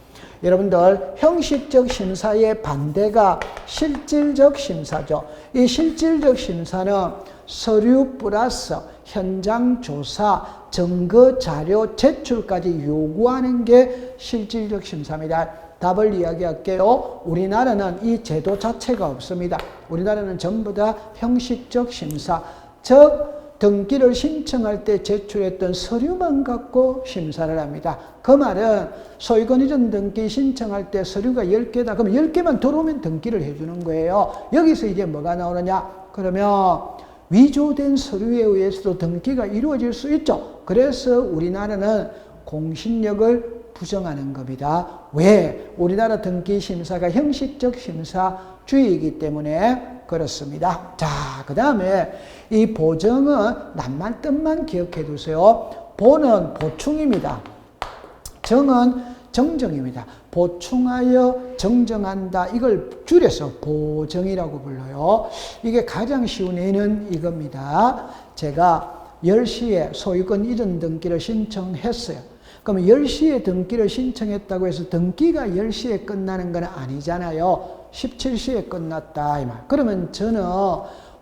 여러분들 형식적 심사의 반대가 실질적 심사죠. 이 실질적 심사는 서류 플러스 현장 조사, 증거 자료 제출까지 요구하는 게 실질적 심사입니다. 답을 이야기할게요. 우리나라는 이 제도 자체가 없습니다. 우리나라는 전부 다 형식적 심사, 즉 등기를 신청할 때 제출했던 서류만 갖고 심사를 합니다. 그 말은 소유권 이전 등기 신청할 때 서류가 10개다. 그럼 10개만 들어오면 등기를 해주는 거예요. 여기서 이제 뭐가 나오느냐? 그러면 위조된 서류에 의해서도 등기가 이루어질 수 있죠. 그래서 우리나라는 공신력을 부정하는 겁니다. 왜? 우리나라 등기 심사가 형식적 심사주의이기 때문에 그렇습니다. 자, 그 다음에 이 보정은 낱말 뜻만 기억해 두세요. 보는 보충입니다. 정은 정정입니다. 보충하여 정정한다. 이걸 줄여서 보정이라고 불러요. 이게 가장 쉬운 예는 이겁니다. 제가 10시에 소유권 이전 등기를 신청했어요. 그럼 10시에 등기를 신청했다고 해서 등기가 10시에 끝나는 건 아니잖아요. 17시에 끝났다 이 말. 그러면 저는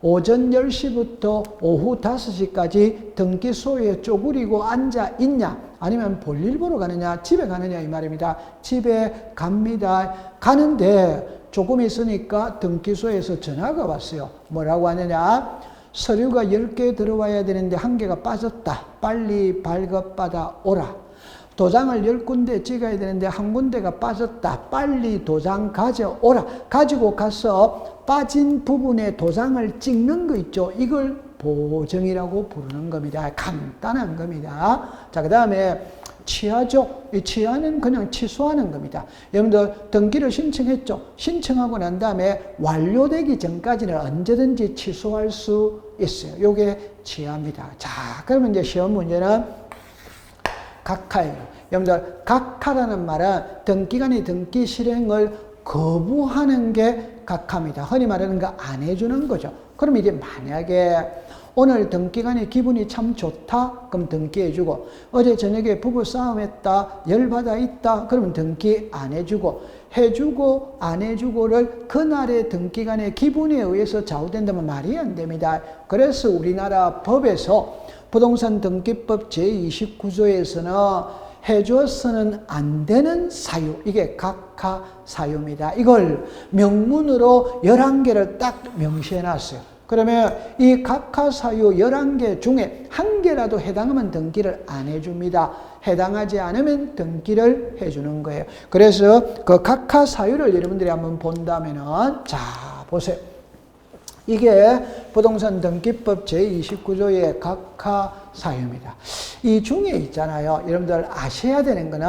오전 10시부터 오후 5시까지 등기소에 쪼그리고 앉아 있냐? 아니면 볼일 보러 가느냐? 집에 가느냐? 이 말입니다. 집에 갑니다. 가는데 조금 있으니까 등기소에서 전화가 왔어요. 뭐라고 하느냐? 서류가 10개 들어와야 되는데 1개가 빠졌다. 빨리 발급받아 오라. 도장을 10군데 찍어야 되는데 1군데가 빠졌다. 빨리 도장 가져오라. 가지고 가서 빠진 부분에 도장을 찍는 거 있죠. 이걸 보정이라고 부르는 겁니다. 간단한 겁니다. 자, 그 다음에 취하죠. 이 취하는 그냥 취소하는 겁니다. 여러분들 등기를 신청했죠. 신청하고 난 다음에 완료되기 전까지는 언제든지 취소할 수 있어요. 이게 취하입니다. 자, 그러면 이제 시험 문제는 각하예요. 여러분들 각하라는 말은 등기관이 등기 실행을 거부하는 게 각하입니다. 흔히 말하는 거 안 해주는 거죠. 그럼 이제 만약에 오늘 등기관이 기분이 참 좋다? 그럼 등기해주고, 어제 저녁에 부부싸움했다, 열받아 있다? 그러면 등기 안 해주고, 해주고 안 해주고를 그날의 등기관의 기분에 의해서 좌우된다면 말이 안 됩니다. 그래서 우리나라 법에서 부동산 등기법 제29조에서는 해줘서는 안 되는 사유, 이게 각하 사유입니다. 이걸 명문으로 11개를 딱 명시해 놨어요. 그러면 이 각하 사유 11개 중에 1개라도 해당하면 등기를 안 해줍니다. 해당하지 않으면 등기를 해주는 거예요. 그래서 그 각하 사유를 여러분들이 한번 본다면은, 자, 보세요. 이게 부동산 등기법 제29조의 각하 사유입니다. 이 중에 있잖아요. 여러분들 아셔야 되는 거는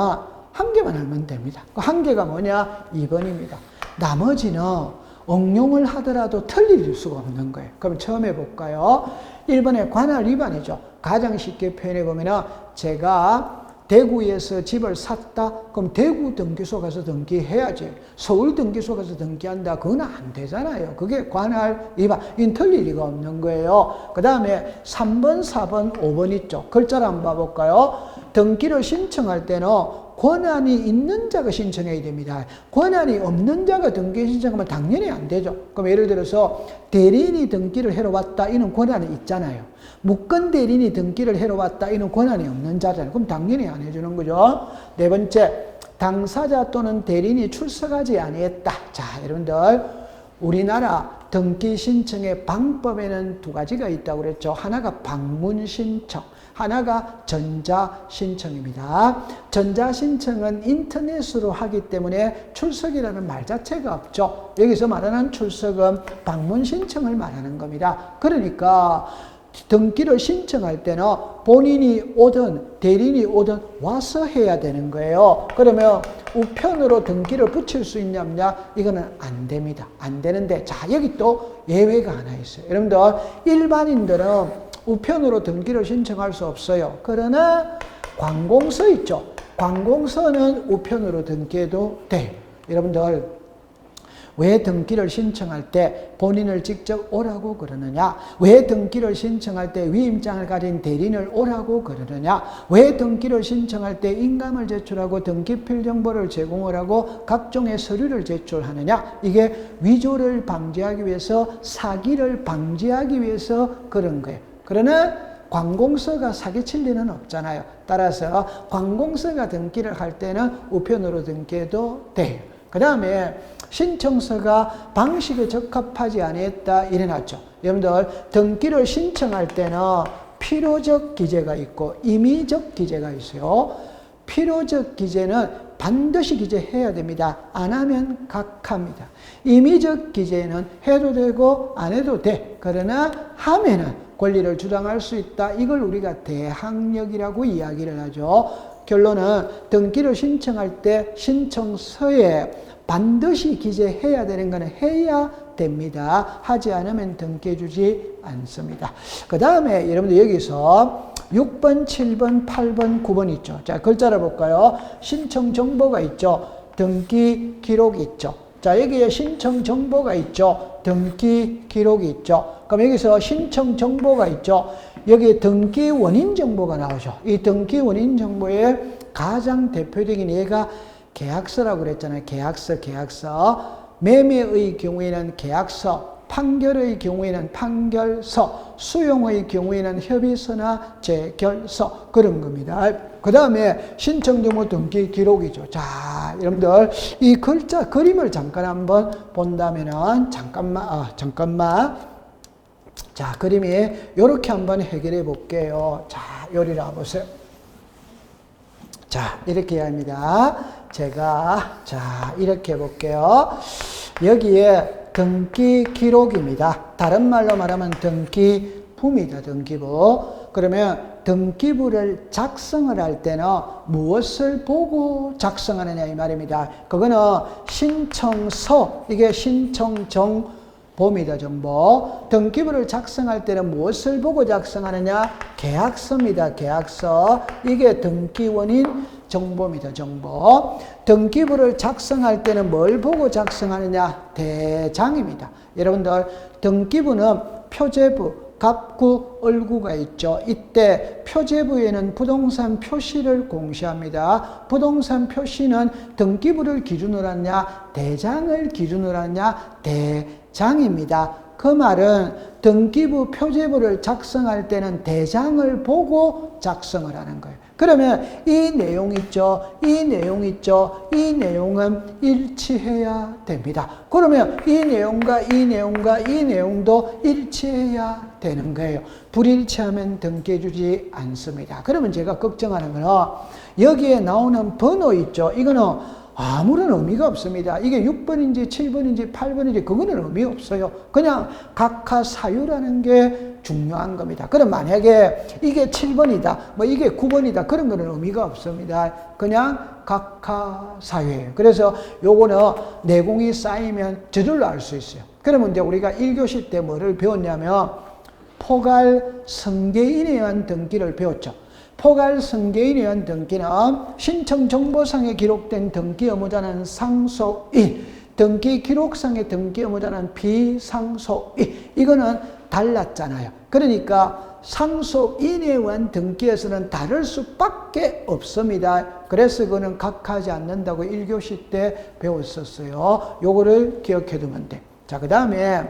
한 개만 알면 됩니다. 그 한 개가 뭐냐? 2번입니다. 나머지는 응용을 하더라도 틀릴 수가 없는 거예요. 그럼 처음 해볼까요? 1번에 관할 위반이죠. 가장 쉽게 표현해 보면은 제가 대구에서 집을 샀다? 그럼 대구 등기소 가서 등기해야지. 서울 등기소 가서 등기한다? 그건 안 되잖아요. 그게 관할 위반. 이건 틀릴 리가 없는 거예요. 그 다음에 3번, 4번, 5번 있죠. 글자를 한번 봐볼까요? 등기를 신청할 때는 권한이 있는 자가 신청해야 됩니다. 권한이 없는 자가 등기 신청하면 당연히 안 되죠. 그럼 예를 들어서 대리인이 등기를 해러 왔다. 이는 권한이 있잖아요. 무권 대리인이 등기를 해러 왔다. 이는 권한이 없는 자잖아요. 그럼 당연히 안 해주는 거죠. 네 번째, 당사자 또는 대리인이 출석하지 아니했다. 자, 여러분들 우리나라 등기 신청의 방법에는 두 가지가 있다고 그랬죠. 하나가 방문 신청, 하나가 전자 신청입니다. 전자 신청은 인터넷으로 하기 때문에 출석이라는 말 자체가 없죠. 여기서 말하는 출석은 방문 신청을 말하는 겁니다. 그러니까 등기를 신청할 때는 본인이 오든 대리인이 오든 와서 해야 되는 거예요. 그러면 우편으로 등기를 붙일 수 있냐? 이거는 안 됩니다. 안 되는데, 자, 여기 또 예외가 하나 있어요. 여러분들, 일반인들은 우편으로 등기를 신청할 수 없어요. 그러나 관공서 있죠. 관공서는 우편으로 등기해도 돼요. 여러분들, 왜 등기를 신청할 때 본인을 직접 오라고 그러느냐? 왜 등기를 신청할 때 위임장을 가진 대리인을 오라고 그러느냐? 왜 등기를 신청할 때 인감을 제출하고 등기필 정보를 제공을 하고 각종의 서류를 제출하느냐? 이게 위조를 방지하기 위해서, 사기를 방지하기 위해서 그런 거예요. 그러나 관공서가 사기칠 리는 없잖아요. 따라서 관공서가 등기를 할 때는 우편으로 등기해도 돼요. 그 다음에 신청서가 방식에 적합하지 아니했다 이래놨죠. 여러분들 등기를 신청할 때는 필요적 기재가 있고 임의적 기재가 있어요. 필요적 기재는 반드시 기재해야 됩니다. 안 하면 각하입니다. 임의적 기재는 해도 되고 안 해도 돼. 그러나 하면은 권리를 주장할 수 있다. 이걸 우리가 대항력이라고 이야기를 하죠. 결론은 등기를 신청할 때 신청서에 반드시 기재해야 되는 것은 해야 됩니다. 하지 않으면 등기해주지 않습니다. 그 다음에 여러분들 여기서 6번, 7번, 8번, 9번 있죠. 자, 글자를 볼까요? 신청 정보가 있죠. 등기 기록이 있죠. 자, 여기에 신청 정보가 있죠. 등기 기록이 있죠. 그럼 여기서 신청 정보가 있죠. 여기에 등기 원인 정보가 나오죠. 이 등기 원인 정보의 가장 대표적인 예가 계약서라고 그랬잖아요. 계약서. 매매의 경우에는 계약서, 판결의 경우에는 판결서, 수용의 경우에는 협의서나 재결서, 그런 겁니다. 그 다음에 신청정보 등기 기록이죠. 자, 여러분들 이 글자 그림을 잠깐 한번 본다면은 잠깐만. 자, 그림이 이렇게 한번 해결해 볼게요. 자, 요리를 와보세요. 자, 이렇게 해야 합니다. 제가 이렇게 해볼게요. 여기에 등기 기록입니다. 다른 말로 말하면 등기부입니다. 등기부. 그러면 등기부를 작성을 할 때는 무엇을 보고 작성하느냐 이 말입니다. 그거는 신청서, 이게 신청정보입니다. 정보. 등기부를 작성할 때는 무엇을 보고 작성하느냐? 계약서입니다. 계약서. 이게 등기원인 정보입니다. 정보. 등기부를 작성할 때는 뭘 보고 작성하느냐? 대장입니다. 여러분들 등기부는 표제부, 갑구, 을구가 있죠. 이때 표제부에는 부동산 표시를 공시합니다. 부동산 표시는 등기부를 기준으로 하냐? 대장을 기준으로 하냐? 대장입니다. 그 말은 등기부 표제부를 작성할 때는 대장을 보고 작성을 하는 거예요. 그러면 이 내용 있죠. 이 내용은 일치해야 됩니다. 그러면 이 내용과 이 내용도 일치해야 되는 거예요. 불일치하면 등기해주지 않습니다. 그러면 제가 걱정하는 거는 여기에 나오는 번호 있죠. 이거는 아무런 의미가 없습니다. 이게 6번인지 7번인지 8번인지 그거는 의미 없어요. 그냥 각하사유라는 게 중요한 겁니다. 그럼 만약에 이게 7번이다, 뭐 이게 9번이다, 그런 거는 의미가 없습니다. 그냥 각하사유예요. 그래서 요거는 내공이 쌓이면 저절로 알 수 있어요. 그러면 이제 우리가 1교시 때 뭐를 배웠냐면 포괄 성계인에 의한 등기를 배웠죠. 포괄 성계인에 의한 등기는 신청 정보상에 기록된 등기 의무자는 상속인, 등기 기록상의 등기 의무자는 비상속인. 이거는 달랐잖아요. 그러니까 상속인에 의한 등기에서는 다를 수밖에 없습니다. 그래서 그거는 각하지 않는다고 1교시 때 배웠었어요. 요거를 기억해 두면 돼. 자, 그 다음에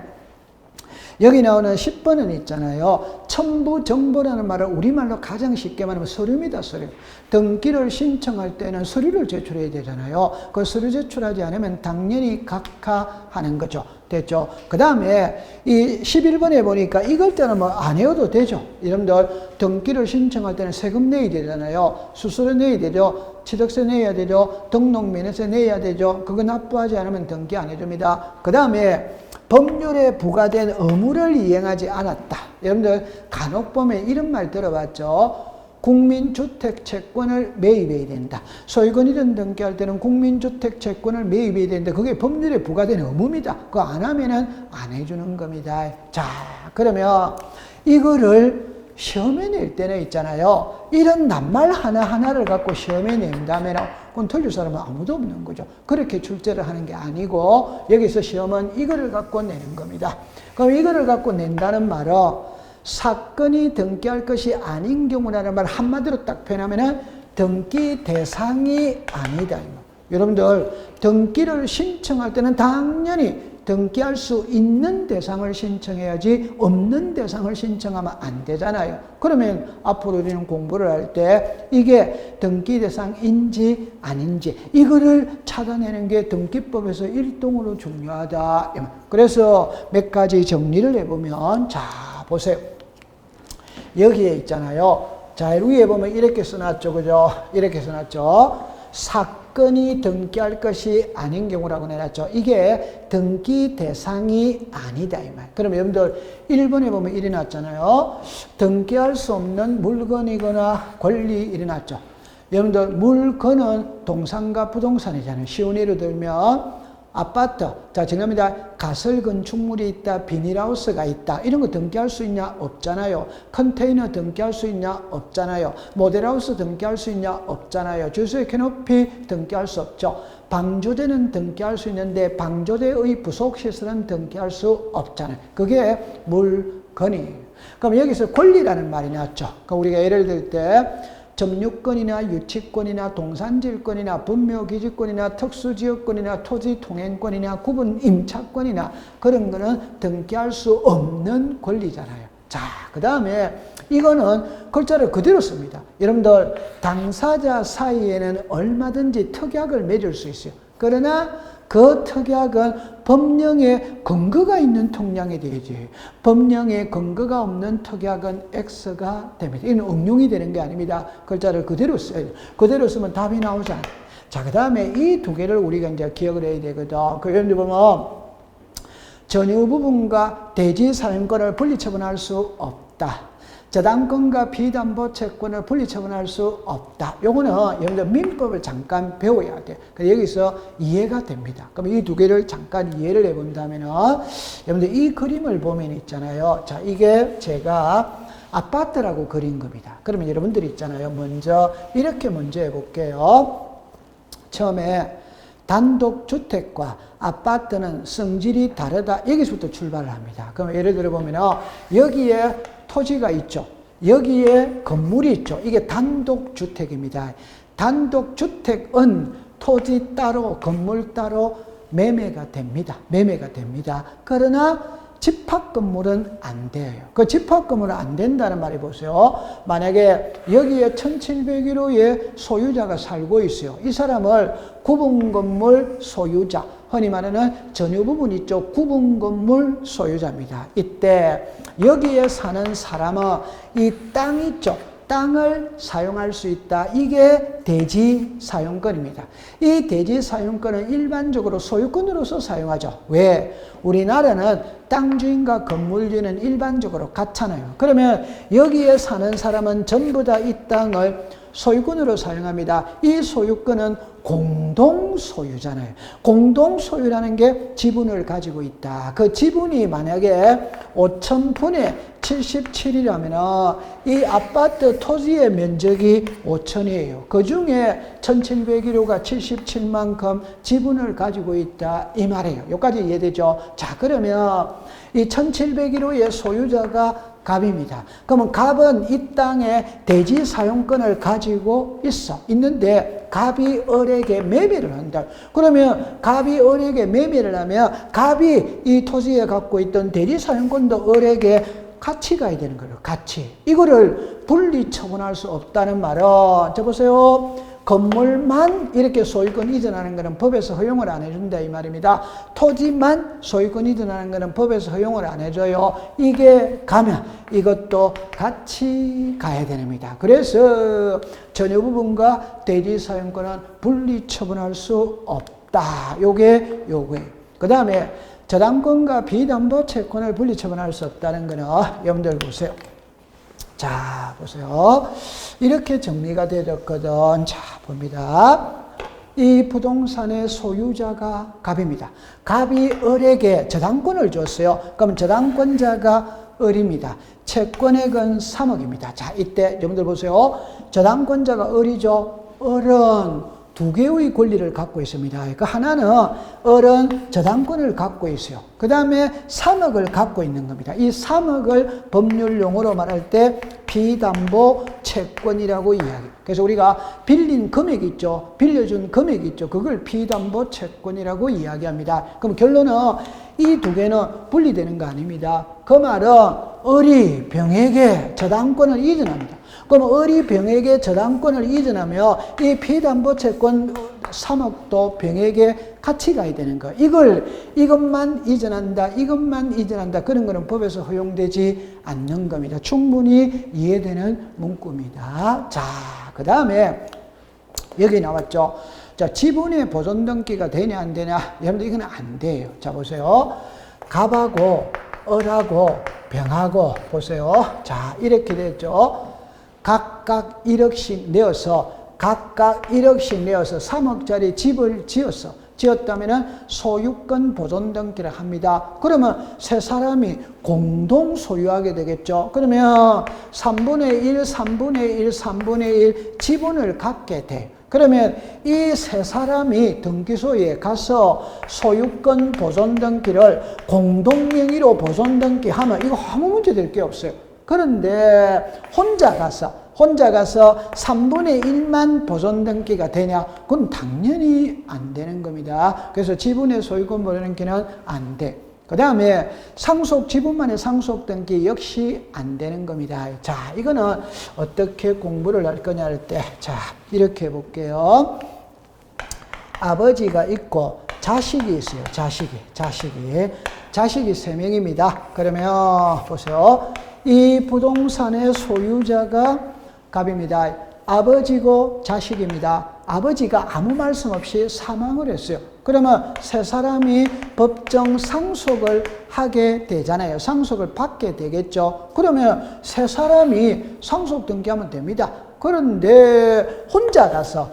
여기 나오는 10번은 있잖아요. 첨부정보라는 말을 우리말로 가장 쉽게 말하면 서류입니다. 서류. 등기를 신청할 때는 서류를 제출해야 되잖아요. 그 서류 제출하지 않으면 당연히 각하하는 거죠. 됐죠? 그 다음에 이 11번에 보니까 이걸 때는 뭐 안 해도 되죠. 여러분들 등기를 신청할 때는 세금 내야 되잖아요. 수수료 내야 되죠. 취득세 내야 되죠. 등록면허세 내야 되죠. 그거 납부하지 않으면 등기 안 해줍니다. 그 다음에 법률에 부과된 의무를 이행하지 않았다. 여러분들 간혹 보면 이런 말 들어봤죠. 국민주택채권을 매입해야 된다. 소유권이든 등기할 때는 국민주택채권을 매입해야 되는데 그게 법률에 부과된 의무입니다. 그거 안 하면은 안 해주는 겁니다. 자, 그러면 이거를 시험에 낼 때는 있잖아요. 이런 낱말 하나하나를 갖고 시험에 낸다면 그건 틀릴 사람은 아무도 없는 거죠. 그렇게 출제를 하는 게 아니고 여기서 시험은 이거를 갖고 내는 겁니다. 그럼 이거를 갖고 낸다는 말은 사건이 등기할 것이 아닌 경우라는 말 한마디로 딱 표현하면은 등기 대상이 아니다. 여러분들 등기를 신청할 때는 당연히 등기할 수 있는 대상을 신청해야지 없는 대상을 신청하면 안 되잖아요. 그러면 앞으로 우리는 공부를 할 때 이게 등기 대상인지 아닌지 이거를 찾아내는 게 등기법에서 일동으로 중요하다. 그래서 몇 가지 정리를 해보면 자 보세요. 여기에 있잖아요. 자 위에 보면 이렇게 써놨죠. 그죠? 이렇게 써놨죠. 사건이 등기할 것이 아닌 경우라고 내놨죠. 이게 등기 대상이 아니다 이 말. 그럼 여러분들 1번에 보면 이래 놨잖아요. 등기할 수 없는 물건이거나 권리 이래 놨죠. 여러분들 물건은 동산과 부동산이잖아요. 쉬운 예를 들면 아파트, 자 정합니다. 가설 건축물이 있다, 비닐하우스가 있다. 이런 거 등기할 수 있냐? 없잖아요. 컨테이너 등기할 수 있냐? 없잖아요. 모델하우스 등기할 수 있냐? 없잖아요. 주소의 캐노피 등기할 수 없죠. 방조대는 등기할 수 있는데 방조대의 부속시설은 등기할 수 없잖아요. 그게 물건이에요. 그럼 여기서 권리라는 말이 나왔죠. 그럼 우리가 예를 들 때 점유권이나 유치권이나 동산질권이나 분묘기지권이나 특수지역권이나 토지통행권이나 구분임차권이나 그런 거는 등기할 수 없는 권리잖아요. 자, 그 다음에 이거는 글자를 그대로 씁니다. 여러분들 당사자 사이에는 얼마든지 특약을 맺을 수 있어요. 그러나 그 특약은 법령에 근거가 있는 특약이 되지 법령에 근거가 없는 특약은 X가 됩니다. 이는 응용이 되는 게 아닙니다. 글자를 그대로 써야 돼요. 그대로 쓰면 답이 나오지 않아요. 자, 그 다음에 이 두 개를 우리가 이제 기억을 해야 되거든. 그 예를 들면 전유 부분과 대지 사용권을 분리처분할 수 없다. 저당권과 비담보채권을 분리처분할 수 없다. 요거는 여러분들 민법을 잠깐 배워야 돼요. 여기서 이해가 됩니다. 그럼 이 두 개를 잠깐 이해를 해본다면은 여러분들 이 그림을 보면 있잖아요. 자, 이게 제가 아파트라고 그린 겁니다. 그러면 여러분들 있잖아요. 먼저 이렇게 먼저 해볼게요. 처음에 단독주택과 아파트는 성질이 다르다. 여기서부터 출발을 합니다. 그럼 예를 들어 보면 여기에 토지가 있죠. 여기에 건물이 있죠. 이게 단독주택입니다. 단독주택은 토지 따로 건물 따로 매매가 됩니다. 매매가 됩니다. 그러나 집합건물은 안 돼요. 그 집합건물은 안 된다는 말이 보세요. 만약에 여기에 1701호의 소유자가 살고 있어요. 이 사람을 구분건물 소유자, 흔히 말하는 전유 부분 있죠. 구분건물 소유자입니다. 이때 여기에 사는 사람은 이 땅 있죠. 땅을 사용할 수 있다. 이게 대지 사용권입니다. 이 대지 사용권은 일반적으로 소유권으로서 사용하죠. 왜? 우리나라는 땅 주인과 건물주는 일반적으로 같잖아요. 그러면 여기에 사는 사람은 전부 다 이 땅을 소유권으로 사용합니다. 이 소유권은 공동소유잖아요. 공동소유라는 게 지분을 가지고 있다. 그 지분이 만약에 5,000분의 77이라면 이 아파트 토지의 면적이 5,000이에요. 그 중에 1,701호가 77만큼 지분을 가지고 있다. 이 말이에요. 여기까지 이해되죠? 자, 그러면 이 1,701호의 소유자가 갑입니다. 그러면 갑은 이 땅의 대지 사용권을 가지고 있는데 갑이 을에게 매매를 한다. 그러면 갑이 을에게 매매를 하면 갑이 이 토지에 갖고 있던 대지 사용권도 을에게 같이 가야 되는 거예요. 같이. 이거를 분리 처분할 수 없다는 말은, 자 보세요. 건물만 이렇게 소유권 이전하는 것은 법에서 허용을 안 해준다 이 말입니다. 토지만 소유권 이전하는 것은 법에서 허용을 안 해줘요. 이게 가면 이것도 같이 가야 됩니다. 그래서 전유 부분과 대지 사용권은 분리 처분할 수 없다. 요게 요거예요. 그 다음에 저당권과 비담보 채권을 분리 처분할 수 없다는 거는 여러분들 보세요. 자, 보세요. 이렇게 정리가 되었거든. 자, 봅니다. 이 부동산의 소유자가 갑입니다. 갑이 을에게 저당권을 줬어요. 그럼 저당권자가 을입니다. 채권액은 3억입니다. 자, 이때 여러분들 보세요. 저당권자가 을이죠. 을은 두 개의 권리를 갖고 있습니다. 그 하나는 을은 저당권을 갖고 있어요. 그 다음에 3억을 갖고 있는 겁니다. 이 3억을 법률 용어로 말할 때 비담보 채권이라고 이야기해요. 그래서 우리가 빌린 금액 있죠. 빌려준 금액 있죠. 그걸 비담보 채권이라고 이야기합니다. 그럼 결론은 이 두 개는 분리되는 거 아닙니다. 그 말은 을이 병에게 저당권을 이전합니다. 그럼 을이 병에게 저당권을 이전하며 이 비담보채권 3억도 병에게 같이 가야 되는 거. 이것만 이전한다. 그런 거는 법에서 허용되지 않는 겁니다. 충분히 이해되는 문구입니다. 자, 그 다음에 여기 나왔죠. 자, 지분의 보존 등기가 되냐 안 되냐? 여러분들 이건 안 돼요. 자, 보세요. 갑하고 을하고 병하고 보세요. 자, 이렇게 됐죠. 각각 1억씩 내어서 3억짜리 집을 지었다면은 소유권 보존 등기를 합니다. 그러면 세 사람이 공동 소유하게 되겠죠. 그러면 3분의 1 지분을 갖게 돼. 그러면 이 세 사람이 등기소에 가서 소유권 보존 등기를 공동명의로 보존 등기하면 이거 아무 문제 될 게 없어요. 그런데 혼자 가서 3분의 1만 보존 등기가 되냐? 그건 당연히 안 되는 겁니다. 그래서 지분의 소유권 보존 등기는 안 돼. 그 다음에 지분만의 상속 등기 역시 안 되는 겁니다. 자, 이거는 어떻게 공부를 할 거냐 할 때, 자, 이렇게 해볼게요. 아버지가 있고 자식이 있어요. 자식이 3명입니다. 그러면 보세요. 이 부동산의 소유자가 갑입니다. 아버지고 자식입니다. 아버지가 아무 말씀 없이 사망을 했어요. 그러면 세 사람이 법정 상속을 하게 되잖아요. 상속을 받게 되겠죠. 그러면 세 사람이 상속 등기하면 됩니다. 그런데 혼자 가서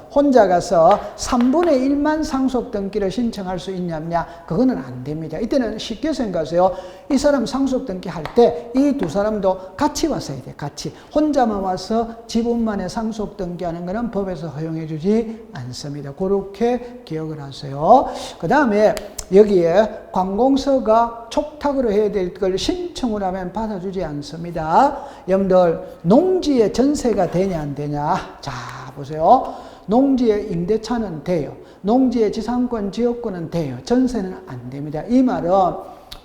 3분의 1만 상속 등기를 신청할 수 있냐냐? 그거는 안 됩니다. 이때는 쉽게 생각하세요. 이 사람 상속 등기 할 때 이 두 사람도 같이 왔어야 돼. 같이. 혼자만 와서 지분만의 상속 등기하는 것은 법에서 허용해 주지 않습니다. 그렇게 기억을 하세요. 그 다음에 여기에 관공서가 촉탁으로 해야 될 걸 신청을 하면 받아주지 않습니다. 여러분들 농지에 전세가 되냐 안 되냐? 자, 보세요. 농지에 임대차는 돼요. 농지에 지상권, 지역권은 돼요. 전세는 안 됩니다. 이 말은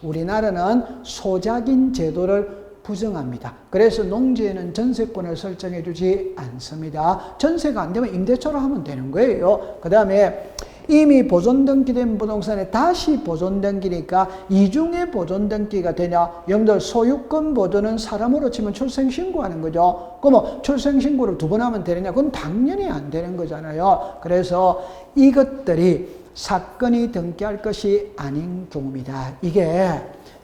우리나라는 소작인 제도를 부정합니다. 그래서 농지에는 전세권을 설정해 주지 않습니다. 전세가 안 되면 임대차로 하면 되는 거예요. 그 다음에 이미 보존 등기된 부동산에 다시 보존 등기니까 이중의 보존 등기가 되냐? 여러분들 소유권 보존은 사람으로 치면 출생신고하는 거죠. 그럼 출생신고를 2번 하면 되느냐? 그건 당연히 안 되는 거잖아요. 그래서 이것들이 사건이 등기할 것이 아닌 경우입니다. 이게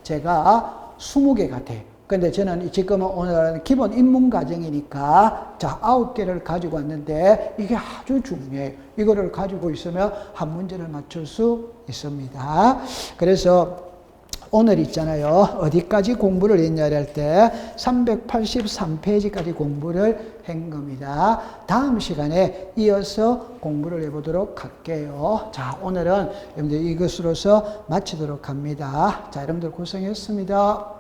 제가 20개 같아요. 근데 저는 지금은 오늘은 기본 입문 과정이니까 자 9개를 가지고 왔는데 이게 아주 중요해요. 이거를 가지고 있으면 한 문제를 맞출 수 있습니다. 그래서 오늘 있잖아요. 어디까지 공부를 했냐 할 때 383페이지까지 공부를 한 겁니다. 다음 시간에 이어서 공부를 해보도록 할게요. 자, 오늘은 여러분들 이것으로서 마치도록 합니다. 자, 여러분들 고생했습니다.